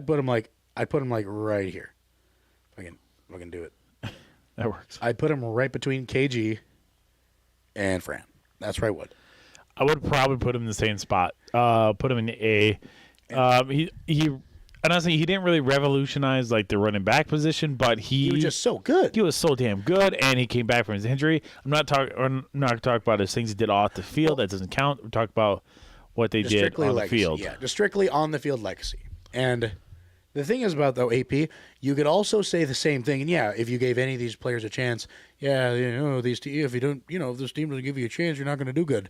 put him like right here. If I can do it. That works. I'd put him right between KG and Fran. That's where I would. I would probably put him in the same spot. Put him in A. He honestly, he didn't really revolutionize like the running back position, but he was just so good. He was so damn good, and he came back from his injury. I'm not talking about his things he did off the field. That doesn't count. We're talking about what they did on legacy. the field. Yeah, just strictly on the field legacy. And the thing is about, though, AP, you could also say the same thing. And yeah, if you gave any of these players a chance, if you don't, if this team doesn't give you a chance, you're not going to do good.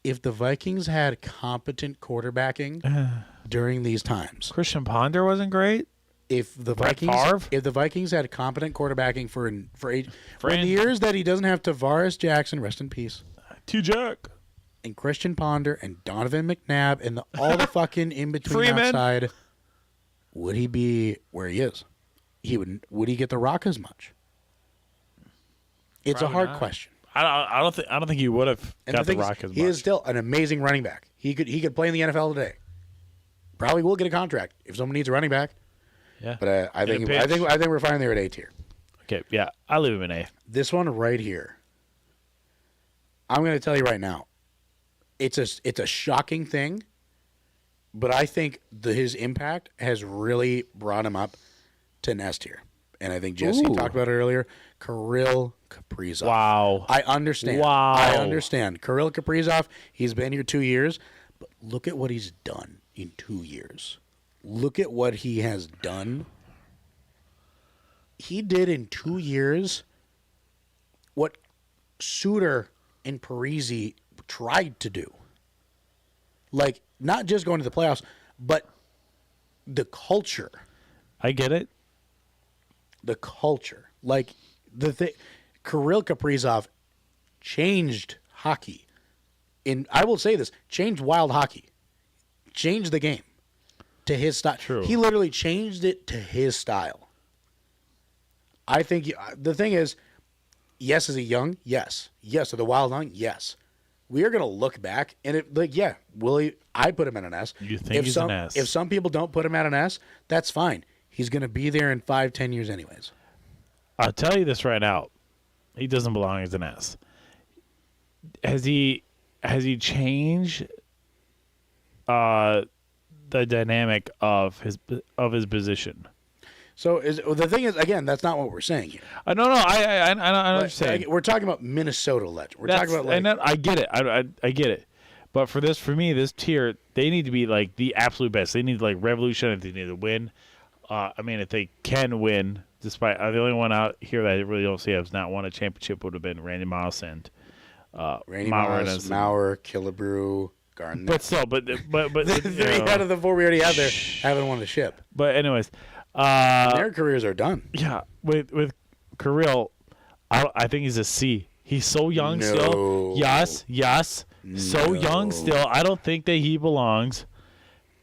If the Vikings had competent quarterbacking during these times, Christian Ponder wasn't great. If the Vikings had competent quarterbacking for in the years that he doesn't have Tavares Jackson, rest in peace, T-Jack, and Christian Ponder and Donovan McNabb and all the fucking in between outside, would he be where he is? Would he get the rock as much? It's Probably a hard not. question. I don't think he would have got the rock as much. He is still an amazing running back. He could play in the NFL today. Probably will get a contract if someone needs a running back. Yeah, but I think we're fine there at A tier. Okay, yeah, I'll leave him in A. This one right here, I'm going to tell you right now, it's a shocking thing, but I think his impact has really brought him up to an S tier. And I think Jesse talked about it earlier. Kirill Kaprizov. Wow. I understand. Wow. I understand. Kirill Kaprizov, he's been here 2 years, but look at what he's done in 2 years. Look at what he has done. He did in 2 years what Suter and Parisi tried to do. Like, not just going to the playoffs, but the culture. I get it. The culture. Like, Kirill Kaprizov changed hockey. I will say this, changed wild hockey. Changed the game to his style. True. He literally changed it to his style. I think the thing is, yes, is he young? Yes. Yes, are the wild young? Yes. We are going to look back and will he? I put him in an S. You think he's an S? If some people don't put him at an S, that's fine. He's going to be there in 5-10 years anyways. I'll tell you this right now. He doesn't belong as an S. Has he changed the dynamic of his position? So the thing is, again, that's not what we're saying here. No, I understand. We're talking about Minnesota legend. We're talking about I get it. I get it. But for me, this tier, they need to be like the absolute best. They need to like revolution. They need to win. I mean, if they can win, despite the only one out here that I really don't see has not won a championship would have been Randy Moss and Randy Moss, Maurer, Killebrew, Garnett. But still, but the three out of the four we already have there haven't won a ship. But anyways, their careers are done. Yeah, with Kirill, I think he's a C. He's so young still. Yes. So young still. I don't think that he belongs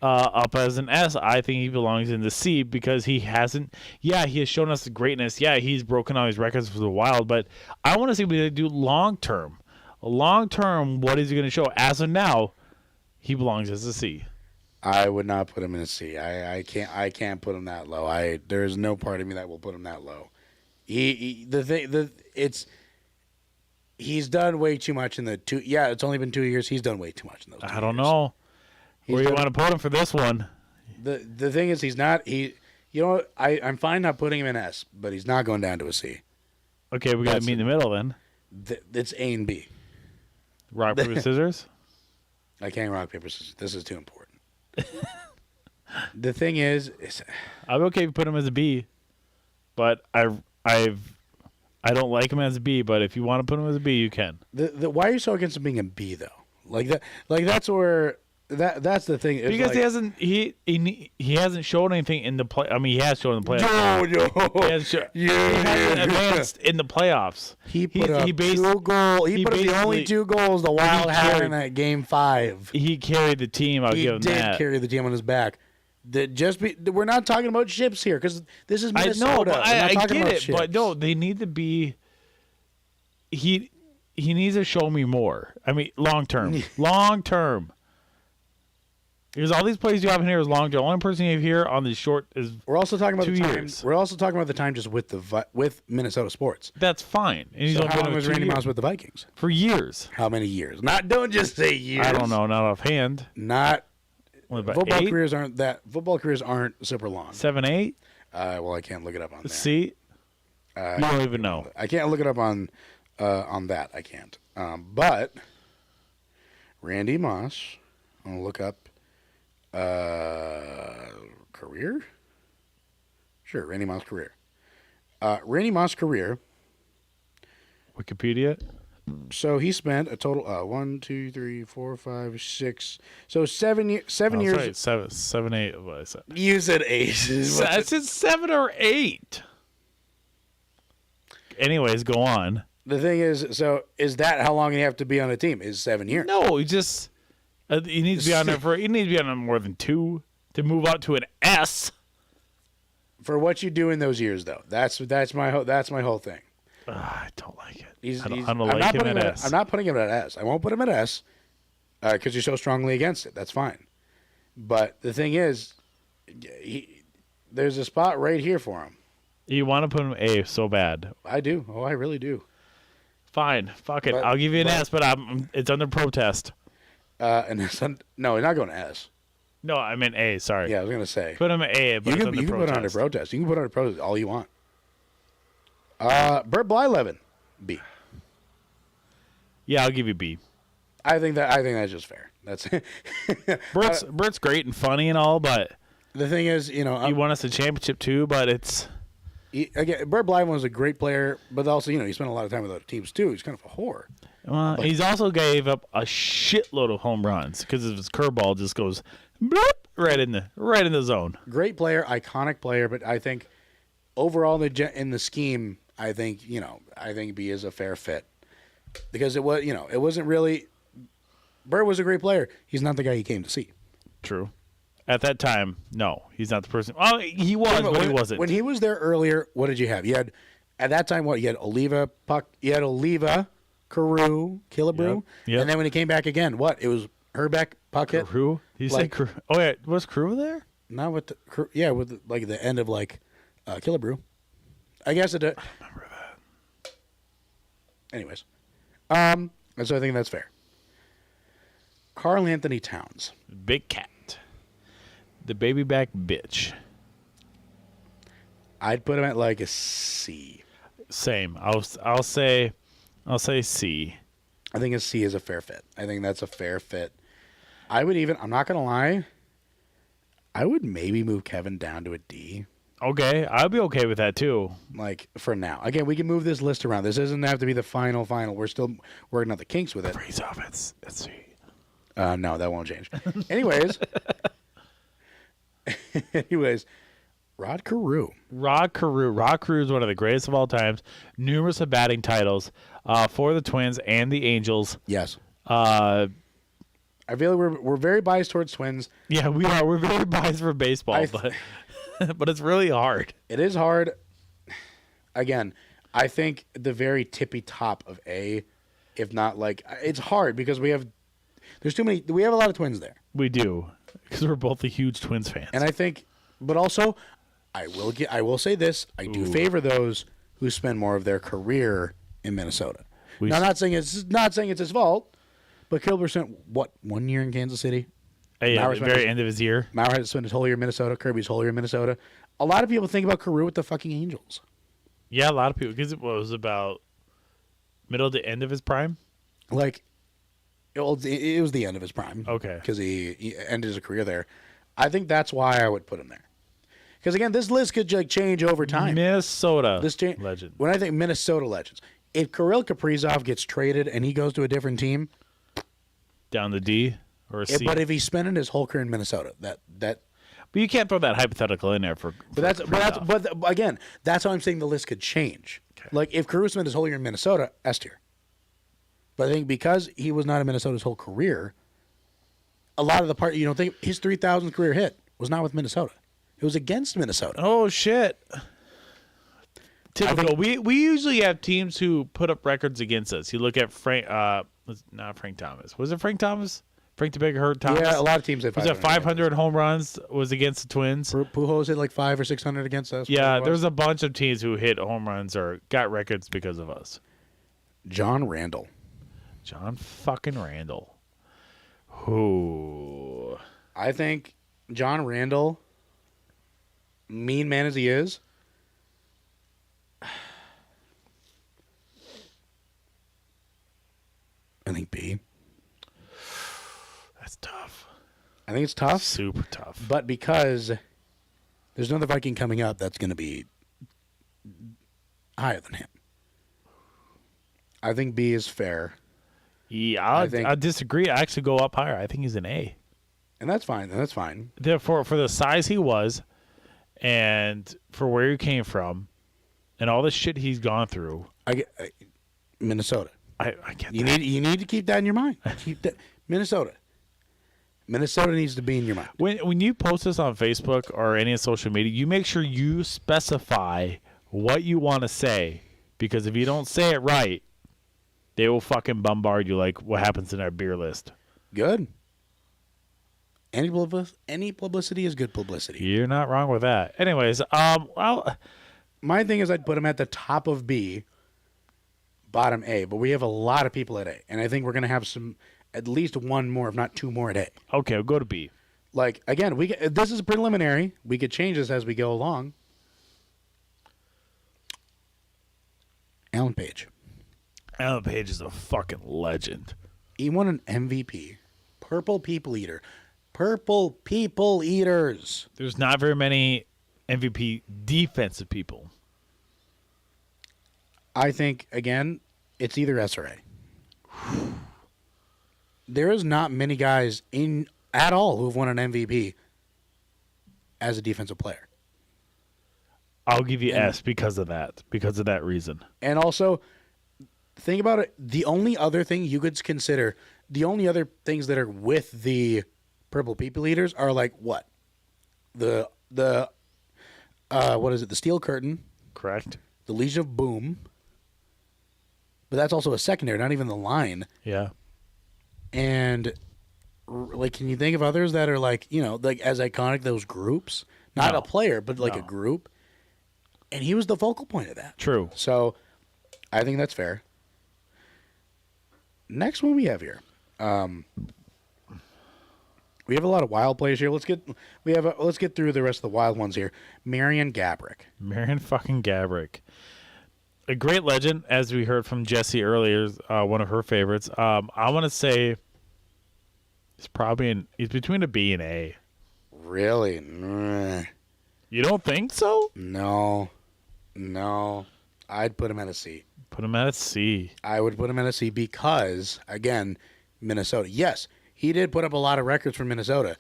up as an S. I think he belongs in the C because he hasn't. Yeah, he has shown us the greatness. Yeah, he's broken all his records for the Wild. But I want to see what they do long term. Long term, what is he going to show? As of now, he belongs as a C. I would not put him in a C. I can't put him that low. There's no part of me that will put him that low. He's done way too much in the 2. Yeah, it's only been 2 years. He's done way too much in those 2 years. I don't know. Where you want to put him for this one? The thing is, he's not. You know what? I'm fine not putting him in S, but he's not going down to a C. Okay, we got to meet in the middle then. It's A and B. Rock, paper, scissors? I can't rock, paper, scissors. This is too important. The thing is, I'm okay if you put him as a B, but I don't like him as a B. But if you want to put him as a B, you can. Why are you so against him being a B though? Like that's where that's the thing. Because he hasn't shown anything in the play. I mean, he has shown in the playoffs. He hasn't advanced in the playoffs. He put up 2 goals. He put up the only 2 goals the Wild had in that Game 5. He carried the team. I'll give him that. He did carry the team on his back. We're not talking about ships here because this is Minnesota. I get it, but no, they need to be. He needs to show me more. I mean, long term. Because all these plays you have in here is long term. The only person you have here on the short is we're also talking about 2 the time. years. We're also talking about the time just with Minnesota sports. That's fine. And he's so how long was Randy Moss with the Vikings? For years. How many years? Don't just say years. I don't know. Not offhand. Football careers aren't super long. 7, 8. Well, I can't look it up on there. See, you don't even know. I can't look it up on that. I can't. But Randy Moss. I'm gonna look up career. Sure, Randy Moss career. Randy Moss career. Wikipedia. So he spent a total 1, 2, 3, 4, 5, 6. So 7 years. Right. 7, 8. What I said. You said 8. I said 7 or 8. Anyways, go on. The thing is, so is that how long you have to be on a team? Is 7 years? No, he just he needs to be on there for. He needs to be on there more than 2 to move up to an S. For what you do in those years, though, that's my whole thing. I don't like it. I don't like him at S. I'm not putting him at S. I won't put him at S because you're so strongly against it. That's fine. But the thing is, there's a spot right here for him. You want to put him A so bad. I do. Oh, I really do. Fine. Fuck it. I'll give you an S, but it's under protest. No, he's not going to S. No, I meant A. Sorry. Yeah, I was going to say. Put him at A, but it's under protest. You can put it under protest. You can put it under protest all you want. Bert Blyleven, B. Yeah, I'll give you B. I think that's just fair. That's Bert's great and funny and all, but the thing is, he won us a championship too. But it's again, Bert Blyleven was a great player, but also he spent a lot of time with other teams too. He's kind of a whore. Well, he's also gave up a shitload of home runs because his curveball just goes bloop, right in the zone. Great player, iconic player, but I think overall in the scheme, I think B is a fair fit because it wasn't really. Bert was a great player. He's not the guy you came to see. True. At that time, no, he's not the person. Oh, he was, but he wasn't. When he was there earlier, what did you have? You had at that time what? You had Oliva, Carew, Killebrew, yep. And then when he came back again, what? It was Herbeck, Puckett. Carew? You say Carew? Oh yeah, was Carew there? Not with the end of Killebrew. I guess it. I don't remember that. Anyways, and so I think that's fair. Karl Anthony Towns, Big Cat, the baby back bitch. I'd put him at like a C. Same. I'll say C. I think a C is a fair fit. I think that's a fair fit. I'm not going to lie, I would maybe move Kevin down to a D. Okay, I'd be okay with that too. Like, for now. Again, we can move this list around. This doesn't have to be the final. We're still working out the kinks with it. Freeze off, it's C. No, that won't change. Anyways, Rod Carew. Rod Carew is one of the greatest of all times. Numerous of batting titles for the Twins and the Angels. Yes. I feel like we're very biased towards Twins. Yeah, we are. We're very biased for baseball, but it's really hard. It is hard. Again, I think the very tippy top of A, if not like, it's hard because we have a lot of Twins there. We do, because we're both the huge Twins fans. And I think, but also, I will say this: I do favor those who spend more of their career in Minnesota. Now, I'm not saying it's his fault, but Kilber spent 1 year in Kansas City. Yeah, at the very end of his year. Mauer had to spend his whole year in Minnesota. Kirby's whole year in Minnesota. A lot of people think about Carew with the fucking Angels. Yeah, a lot of people, because it was about middle to end of his prime. Like, it was the end of his prime. Okay. Because he ended his career there. I think that's why I would put him there. Because, again, this list could change over time. Minnesota legend. When I think Minnesota legends, if Kirill Kaprizov gets traded and he goes to a different team. Down the D or a C. But if he's spending his whole career in Minnesota, that. But you can't throw that hypothetical in there for. But again, that's how I'm saying the list could change. Okay. Like if Carew spent his whole year in Minnesota, S tier. But I think because he was not in Minnesota's whole career, a lot of the part think his 3,000th career hit was not with Minnesota. It was against Minnesota. Oh shit! Typical. We usually have teams who put up records against us. You look at Frank. Not Frank Thomas. Was it Frank Thomas? Frank the Big Hurt Thomas? Yeah, a lot of teams have 500. Was it 500 home runs was against the Twins? Pujols hit like 500 or 600 against us. Yeah, there's a bunch of teams who hit home runs or got records because of us. John Randall. John fucking Randall. Who? I think John Randall, mean man as he is, I think B. That's tough. I think it's tough. Super tough. But because there's another Viking coming up that's going to be higher than him. I think B is fair. Yeah, I disagree. I actually go up higher. I think he's an A. And that's fine. Therefore, for the size he was and for where he came from and all the shit he's gone through. Minnesota. I get that. You need to keep that in your mind. Keep that Minnesota needs to be in your mind. When you post this on Facebook or any social media, you make sure you specify what you want to say, because if you don't say it right, they will fucking bombard you like what happens in our beer list. Good. Any publicity is good publicity. You're not wrong with that. Anyways, my thing is I'd put him at the top of B, bottom A, but we have a lot of people at A, and I think we're going to have at least one more, if not two more at A. Okay, we'll go to B. Like, again, this is preliminary. We could change this as we go along. Alan Page. Alan Page is a fucking legend. He won an MVP. Purple People Eater. Purple People Eaters. There's not very many MVP defensive people. I think, again, it's either S or A. There is not many guys at all who have won an MVP as a defensive player. I'll give you S because of that reason. And also, think about it. The only other thing you could consider, the only other things that are with the Purple People Eaters are like what? The what is it? The Steel Curtain. Correct. The Legion of Boom. But that's also a secondary, not even the line. Yeah. And like, can you think of others that are like, like as iconic those groups? Not a player, but like a group. And he was the focal point of that. True. So I think that's fair. Next one we have here. We have a lot of wild players here. Let's get through the rest of the wild ones here. Marian Gaborik. Marian fucking Gaborik. A great legend, as we heard from Jessie earlier, one of her favorites. I want to say he's between a B and A. Really? You don't think so? No. I'd put him at a C. Put him at a C. I would put him at a C because, again, Minnesota. Yes, he did put up a lot of records for Minnesota.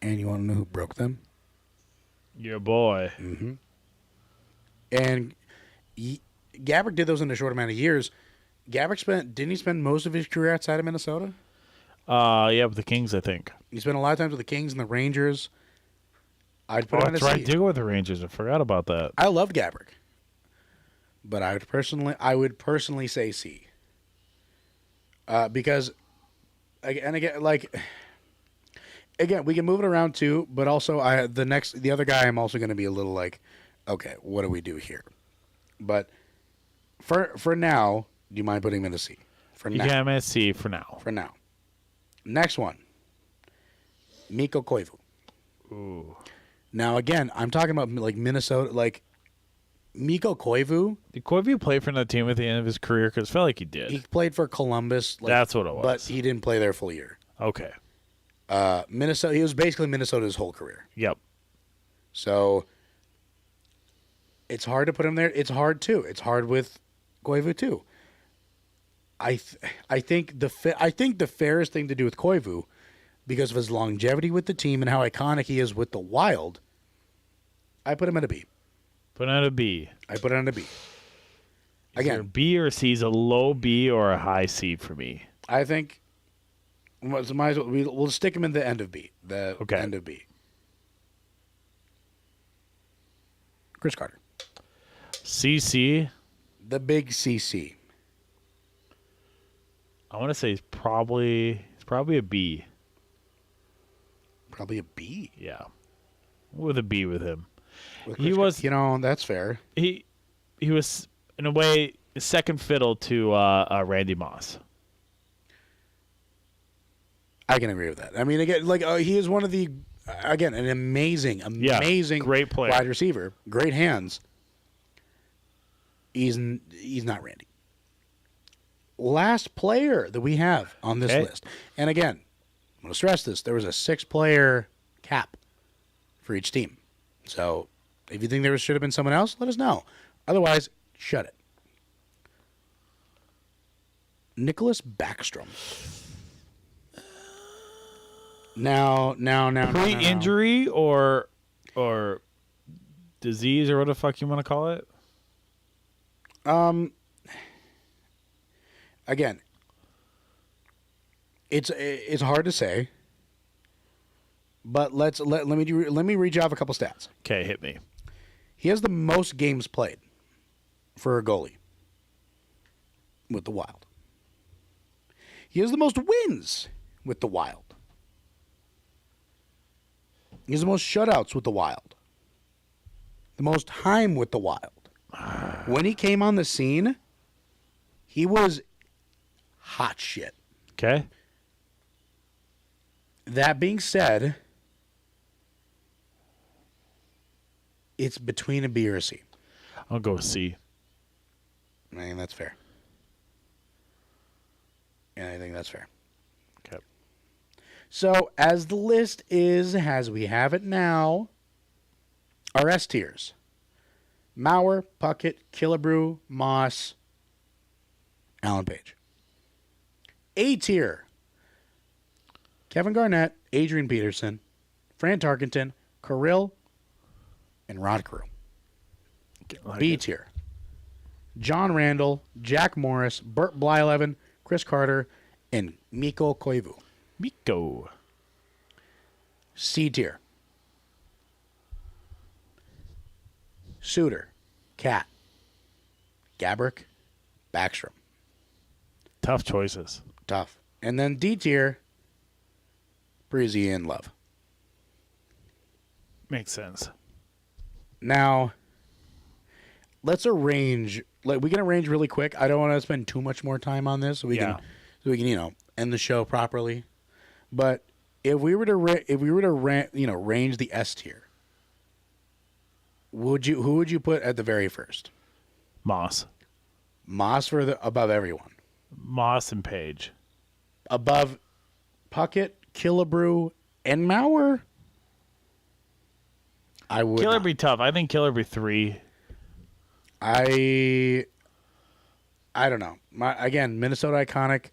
And you want to know who broke them? Your boy. Mm-hmm. And Gaborik did those in a short amount of years. Gaborik didn't he spend most of his career outside of Minnesota? Yeah, with the Kings, I think. He spent a lot of times with the Kings and the Rangers. I'd put him at a C. That's right. Deal with the Rangers. I forgot about that. I loved Gaborik, but I would personally say C. Because, again, we can move it around too. But also, the other guy, I'm also going to be a little like, okay, what do we do here? But for now, do you mind putting him in a C? Yeah, I'm at a C for now. For now. Next one, Mikko Koivu. Ooh. Now, again, I'm talking about like Minnesota, like Mikko Koivu. Did Koivu play for another team at the end of his career? Because it felt like he did. He played for Columbus. That's what it was. But he didn't play there full year. Okay. Minnesota. He was basically Minnesota his whole career. Yep. So it's hard to put him there. It's hard too. It's hard with Koivu too. I think the fairest thing to do with Koivu, because of his longevity with the team and how iconic he is with the Wild, I put him at a B. Put him at a B. I put him at a B. Again, B or C is a low B or a high C for me. I think might as well, we'll stick him in the end of B. The end of B. Chris Carter. CC. The big CC. I want to say he's probably a B. Probably a B. Yeah, with a B with him. He was, that's fair. He was in a way second fiddle to Randy Moss. I can agree with that. I mean, again, he is one of the an amazing great player, wide receiver, great hands. He's not Randy. Last player that we have on this list. And again, I'm going to stress this. There was a 6-player cap for each team. So if you think there should have been someone else, let us know. Otherwise, shut it. Nicholas Backstrom. Now. Pre-injury or disease or what the fuck you want to call it? Again, it's hard to say, but let me read you off a couple stats. Okay, hit me. He has the most games played for a goalie with the Wild. He has the most wins with the Wild. He has the most shutouts with the Wild. The most time with the Wild. When he came on the scene, he was hot shit. Okay. That being said, it's between a B or a C. I'll go with C. I think that's fair. And I think that's fair. Okay. So, as the list is, as we have it now, our S tiers. Mauer, Puckett, Killebrew, Moss, Alan Page. A tier. Kevin Garnett, Adrian Peterson, Fran Tarkenton, Kirill, and Rod Carew. B tier. John Randall, Jack Morris, Bert Blyleven, Chris Carter, and Mikko Koivu. Mikko. C tier. Suter, Cat, Gaborik, Backstrom. Tough choices. Tough. And then D tier, Breezy and Love. Makes sense. Now, let's arrange. We can arrange really quick. I don't want to spend too much more time on this, so we can, end the show properly. But If we were to range the S tier, who would you put at the very first? Moss. Moss above everyone. Moss and Page. Above Puckett, Killebrew, and Mauer? I would. Killer be tough. I think Killer be 3. I don't know. Minnesota iconic.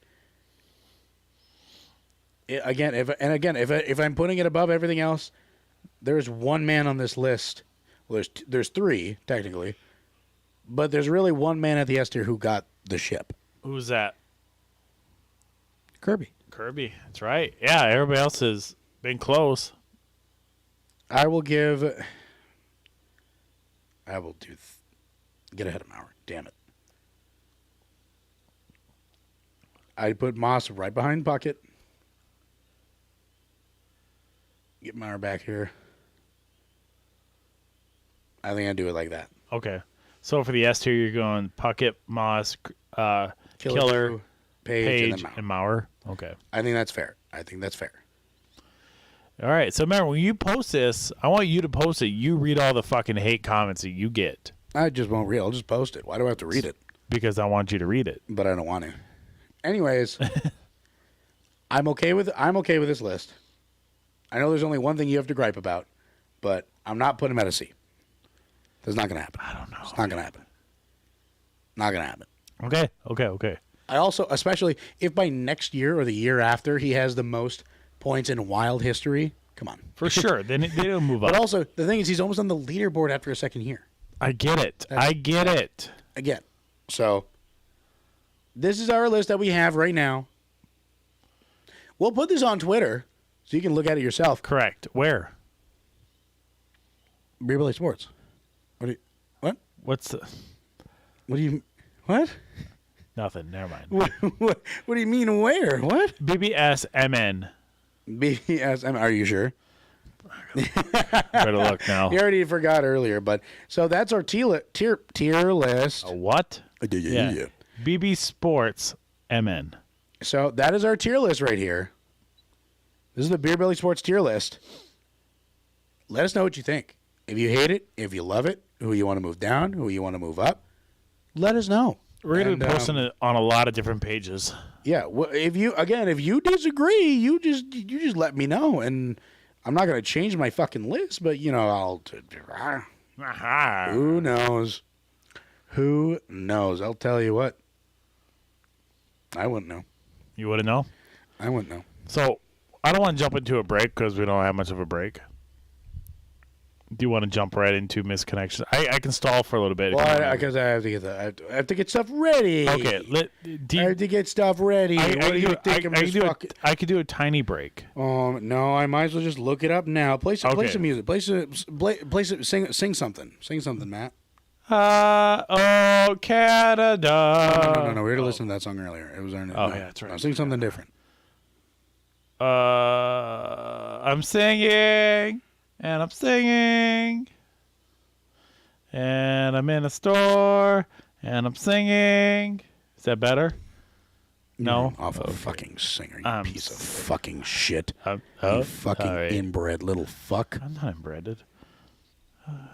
If I'm putting it above everything else, there's one man on this list. Well, there's 3 technically, but there's really one man at the S tier who got the ship. Who's that? Kirby. Kirby. That's right. Yeah, everybody else has been close. I will get ahead of Mauer. Damn it. I put Moss right behind Puckett. Get Mauer back here. I think I'd do it like that. Okay. So for the S tier, you're going Puckett, Moss, Killer, Page, and Mauer. Okay. I think that's fair. All right. So remember, when you post this, I want you to post it. You read all the fucking hate comments that you get. I just won't read. I'll just post it. Why do I have to read it? Because I want you to read it. But I don't want to. Anyways, I'm okay with this list. I know there's only one thing you have to gripe about, but I'm not putting him at a C. That's not going to happen. I don't know. It's not going to happen. Not going to happen. Okay. I also, especially if by next year or the year after he has the most points in Wild history, come on. For sure. Then they'll move up. But also, the thing is, he's almost on the leaderboard after a second year. I get it. Again. So, this is our list that we have right now. We'll put this on Twitter so you can look at it yourself. Correct. Where? Beer Belly Sports. What? What's the... What do you... What? Nothing. Never mind. What do you mean where? What? BBSMN. BBSMN. Are you sure? Better look now. You already forgot earlier, but... So that's our tier list. A what? Yeah. BB Sports MN. So that is our tier list right here. This is the Beer Belly Sports tier list. Let us know what you think. If you hate it, if you love it, who you want to move down, who you want to move up, let us know. We're going to be posting it on a lot of different pages. Yeah. Well, if you disagree, you just let me know, and I'm not going to change my fucking list, but I'll. Who knows? Who knows? I'll tell you what. I wouldn't know. You wouldn't know? I wouldn't know. So, I don't want to jump into a break because we don't have much of a break. Do you want to jump right into misconnections? I can stall for a little bit. Well, because I have to get I have to get stuff ready. Okay, I have to get stuff ready. What do you think? I could do a tiny break. No, I might as well just look it up now. Play some music. Play some. Sing something. Sing something, Matt. Oh, Canada. No. We were listening to that song earlier. It was our. Yeah, that's right. No, sing something different. I'm singing. And I'm singing, and I'm in a store, and I'm singing. Is that better? No? You're an awful fucking singer, you piece of fucking shit. You fucking inbred little fuck. I'm not inbred.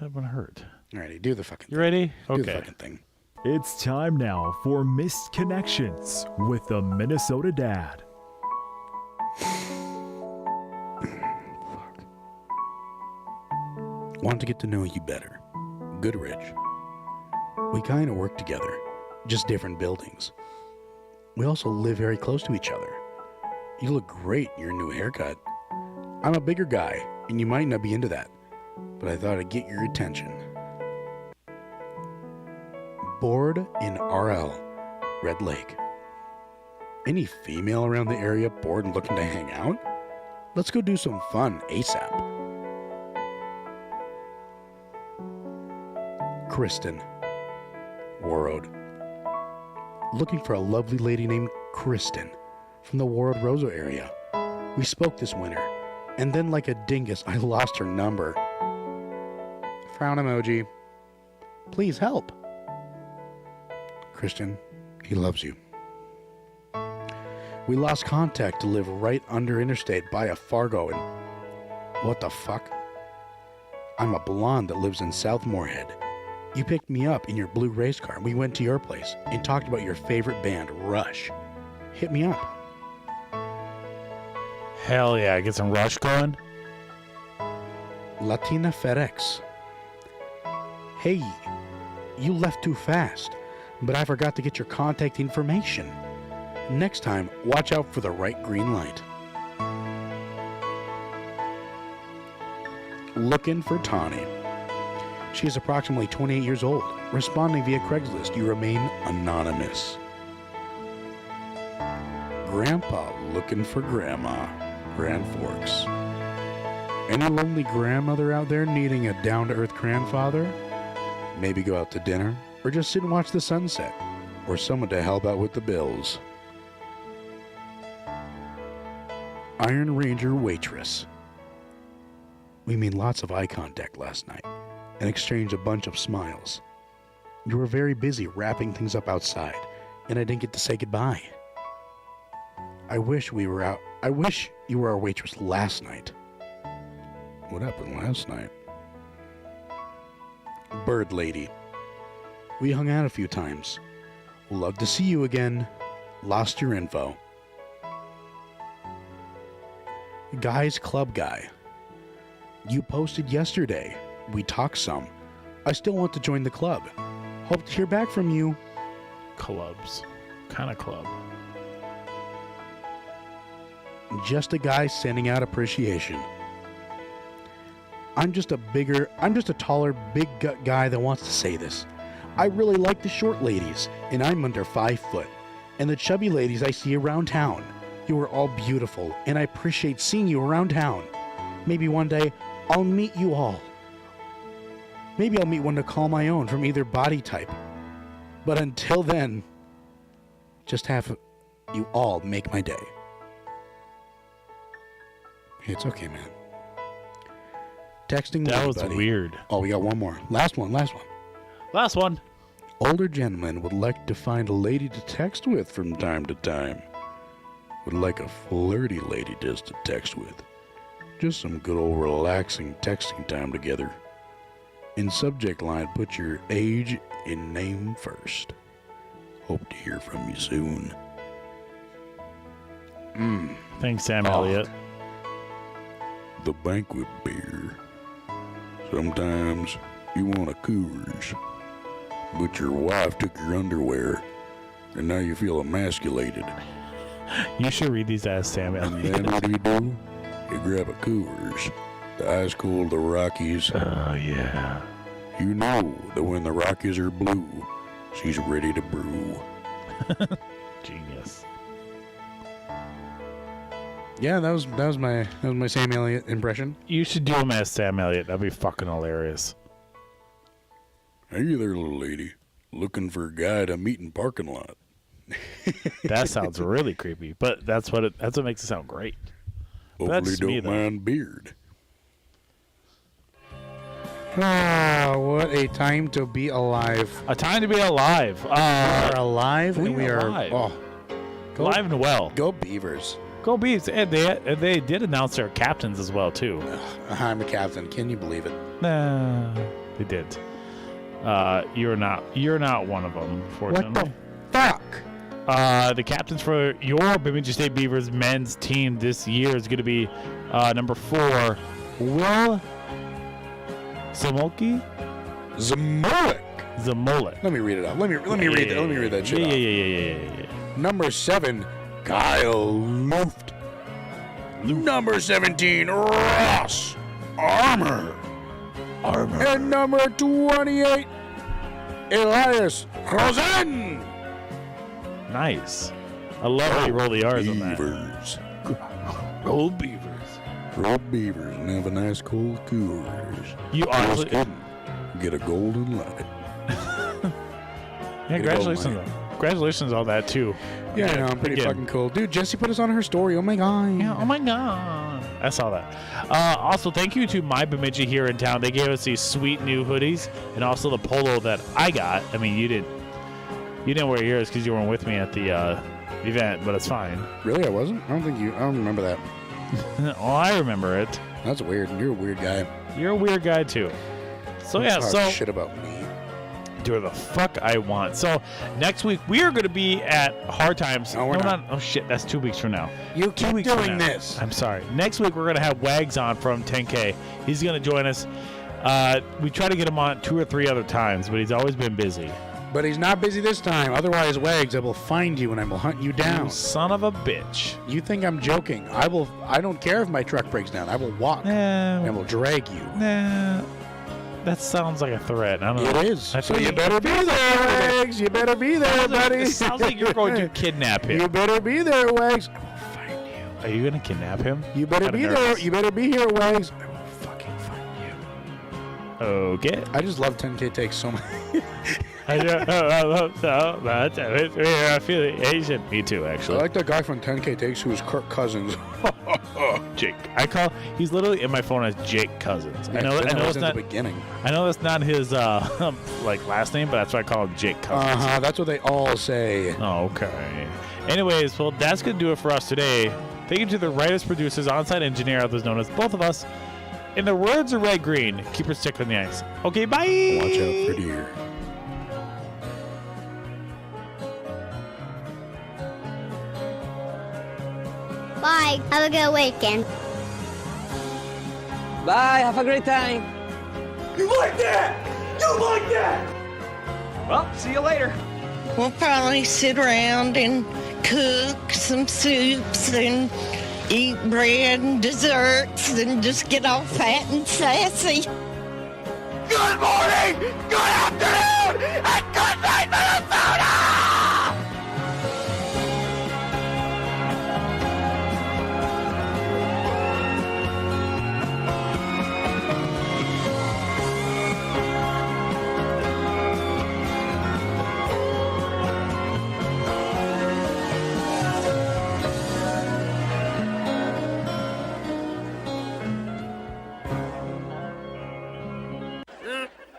That would hurt. Alrighty, do the fucking thing. You ready? Do the fucking thing. It's time now for Missed Connections with the Minnesota Dad. Want to get to know you better. Goodrich. We kind of work together, just different buildings. We also live very close to each other. You look great in your new haircut. I'm a bigger guy, and you might not be into that, but I thought I'd get your attention. Bored in RL, Red Lake. Any female around the area bored and looking to hang out? Let's go do some fun ASAP. Kristen. Warroad. Looking for a lovely lady named Kristen from the Warroad Roseau area. We spoke this winter, and then like a dingus, I lost her number. Frown emoji. Please help. Christian, he loves you. We lost contact to live right under interstate by a Fargo and... What the fuck? I'm a blonde that lives in South Moorhead. You picked me up in your blue race car and we went to your place and talked about your favorite band, Rush. Hit me up. Hell yeah, get some Rush going. Latina FedEx. Hey, you left too fast, but I forgot to get your contact information. Next time, watch out for the right green light. Looking for Tawny. She is approximately 28 years old. Responding via Craigslist, you remain anonymous. Grandpa looking for Grandma. Grand Forks. Any lonely grandmother out there needing a down-to-earth grandfather? Maybe go out to dinner, or just sit and watch the sunset, or someone to help out with the bills. Iron Ranger waitress. We made lots of eye contact last night and exchanged a bunch of smiles. You were very busy wrapping things up outside, and I didn't get to say goodbye. I wish you were our waitress last night. What happened last night? Bird Lady. We hung out a few times. Love to see you again. Lost your info. Guys Club Guy. You posted yesterday. We talked some. I still want to join the club. Hope to hear back from you. Clubs. Kind of club. Just a guy sending out appreciation. I'm just a taller, big gut guy that wants to say this. I really like the short ladies, and I'm under 5 foot. And the chubby ladies I see around town. You are all beautiful, and I appreciate seeing you around town. Maybe one day, I'll meet you all. Maybe I'll meet one to call my own from either body type. But until then, just have you all make my day. It's okay, man. Texting that was buddy. Weird. Oh, we got one more. Last one. Last one. Older gentleman would like to find a lady to text with from time to time. Would like a flirty lady just to text with. Just some good old relaxing texting time together. In subject line, put your age and name first. Hope to hear from you soon. Thanks, Sam Elliott. The banquet beer. Sometimes you want a Coors, but your wife took your underwear, and now you feel emasculated. You should read these as Sam Elliott. And then what do? You grab a Coors, the ice cold, the Rockies. Oh, yeah. You know that when the Rockies are blue, she's ready to brew. Genius. Yeah, that was my Sam Elliott impression. You should do him as Sam Elliott. That'd be fucking hilarious. Hey there, little lady. Looking for a guy to meet in parking lot. That sounds really creepy, but that's what makes it sound great. Hopefully don't mind beard. Ah, what a time to be alive. A time to be alive. We are alive, and we are alive. alive and well. Go Beavers. Go Beavs. And they did announce their captains as well, too. I'm a captain. Can you believe it? Nah, they did. You're not one of them, fortunately. What the fuck? The captains for your Bemidji State Beavers men's team this year is going to be number 4, Will Zamolki? Zamolik. Let me read it out. Let me read that shit out. Yeah. Number 7, Kyle Luft. Number 17, Ross Armour. And number 28, Elias Rosen. Nice. I love how you roll the R's on that. Beavers. Roll Beavers. Roll Beavers and have a nice cold Coors. You honestly get a golden light. Yeah, congratulations. Congratulations on that too. Yeah, I know, I'm pretty fucking cool. Dude, Jessie put us on her story. Oh my god. Yeah, oh my god. I saw that. Also, thank you to My Bemidji here in town. They gave us these sweet new hoodies and also the polo that I got. I mean, you didn't wear yours because you weren't with me at the event, but it's fine. Really, I wasn't? I don't remember that. Oh, I remember it. That's weird. You're a weird guy. You're a weird guy, too. So, yeah, Talk shit about me. Do whatever the fuck I want. So, next week, we are going to be at Hard Times. No, we're not. Oh, shit. That's 2 weeks from now. You keep 2 weeks from doing now. this. I'm sorry. Next week, we're going to have Wags on from 10K. He's going to join us. We try to get him on 2 or 3 other times, but he's always been busy. But he's not busy this time. Otherwise, Wags, I will find you and I will hunt you down. You son of a bitch. You think I'm joking. I don't care if my truck breaks down. I will walk and I will drag you. Nah. That sounds like a threat. I don't know. It is. So you better be there, Wags. You better be there, buddy. It sounds like you're going to kidnap him. You better be there, Wags. I will find you. Are you going to kidnap him? You better be there. You better be here, Wags. I will fucking find you. Okay. I just love 10K takes so much. I feel Asian. Me too, actually. I like that guy from 10K Takes who is Kirk Cousins. Jake. He's literally in my phone as Jake Cousins. Yeah, I know it's not the beginning. I know that's not his last name, but that's why I call him Jake Cousins. That's what they all say. Oh, okay. Anyways, well, that's gonna do it for us today. Thank you to the writers, producers, on-site engineer, others known as both of us. In the words of Red Green, keep her stick on the ice. Okay, bye. Watch out for deer. Bye. Have a good weekend. Bye. Have a great time. You like that? You like that? Well, see you later. We'll probably sit around and cook some soups and eat bread and desserts and just get all fat and sassy. Good morning, good afternoon, and good night, Minnesota!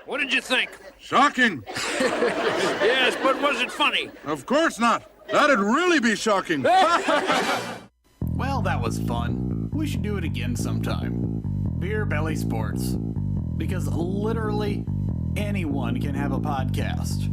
What did you think? Shocking. Yes, but was it funny? Of course not. That'd really be shocking. Well, that was fun. We should do it again sometime. Beer Belly Sports. Because literally anyone can have a podcast.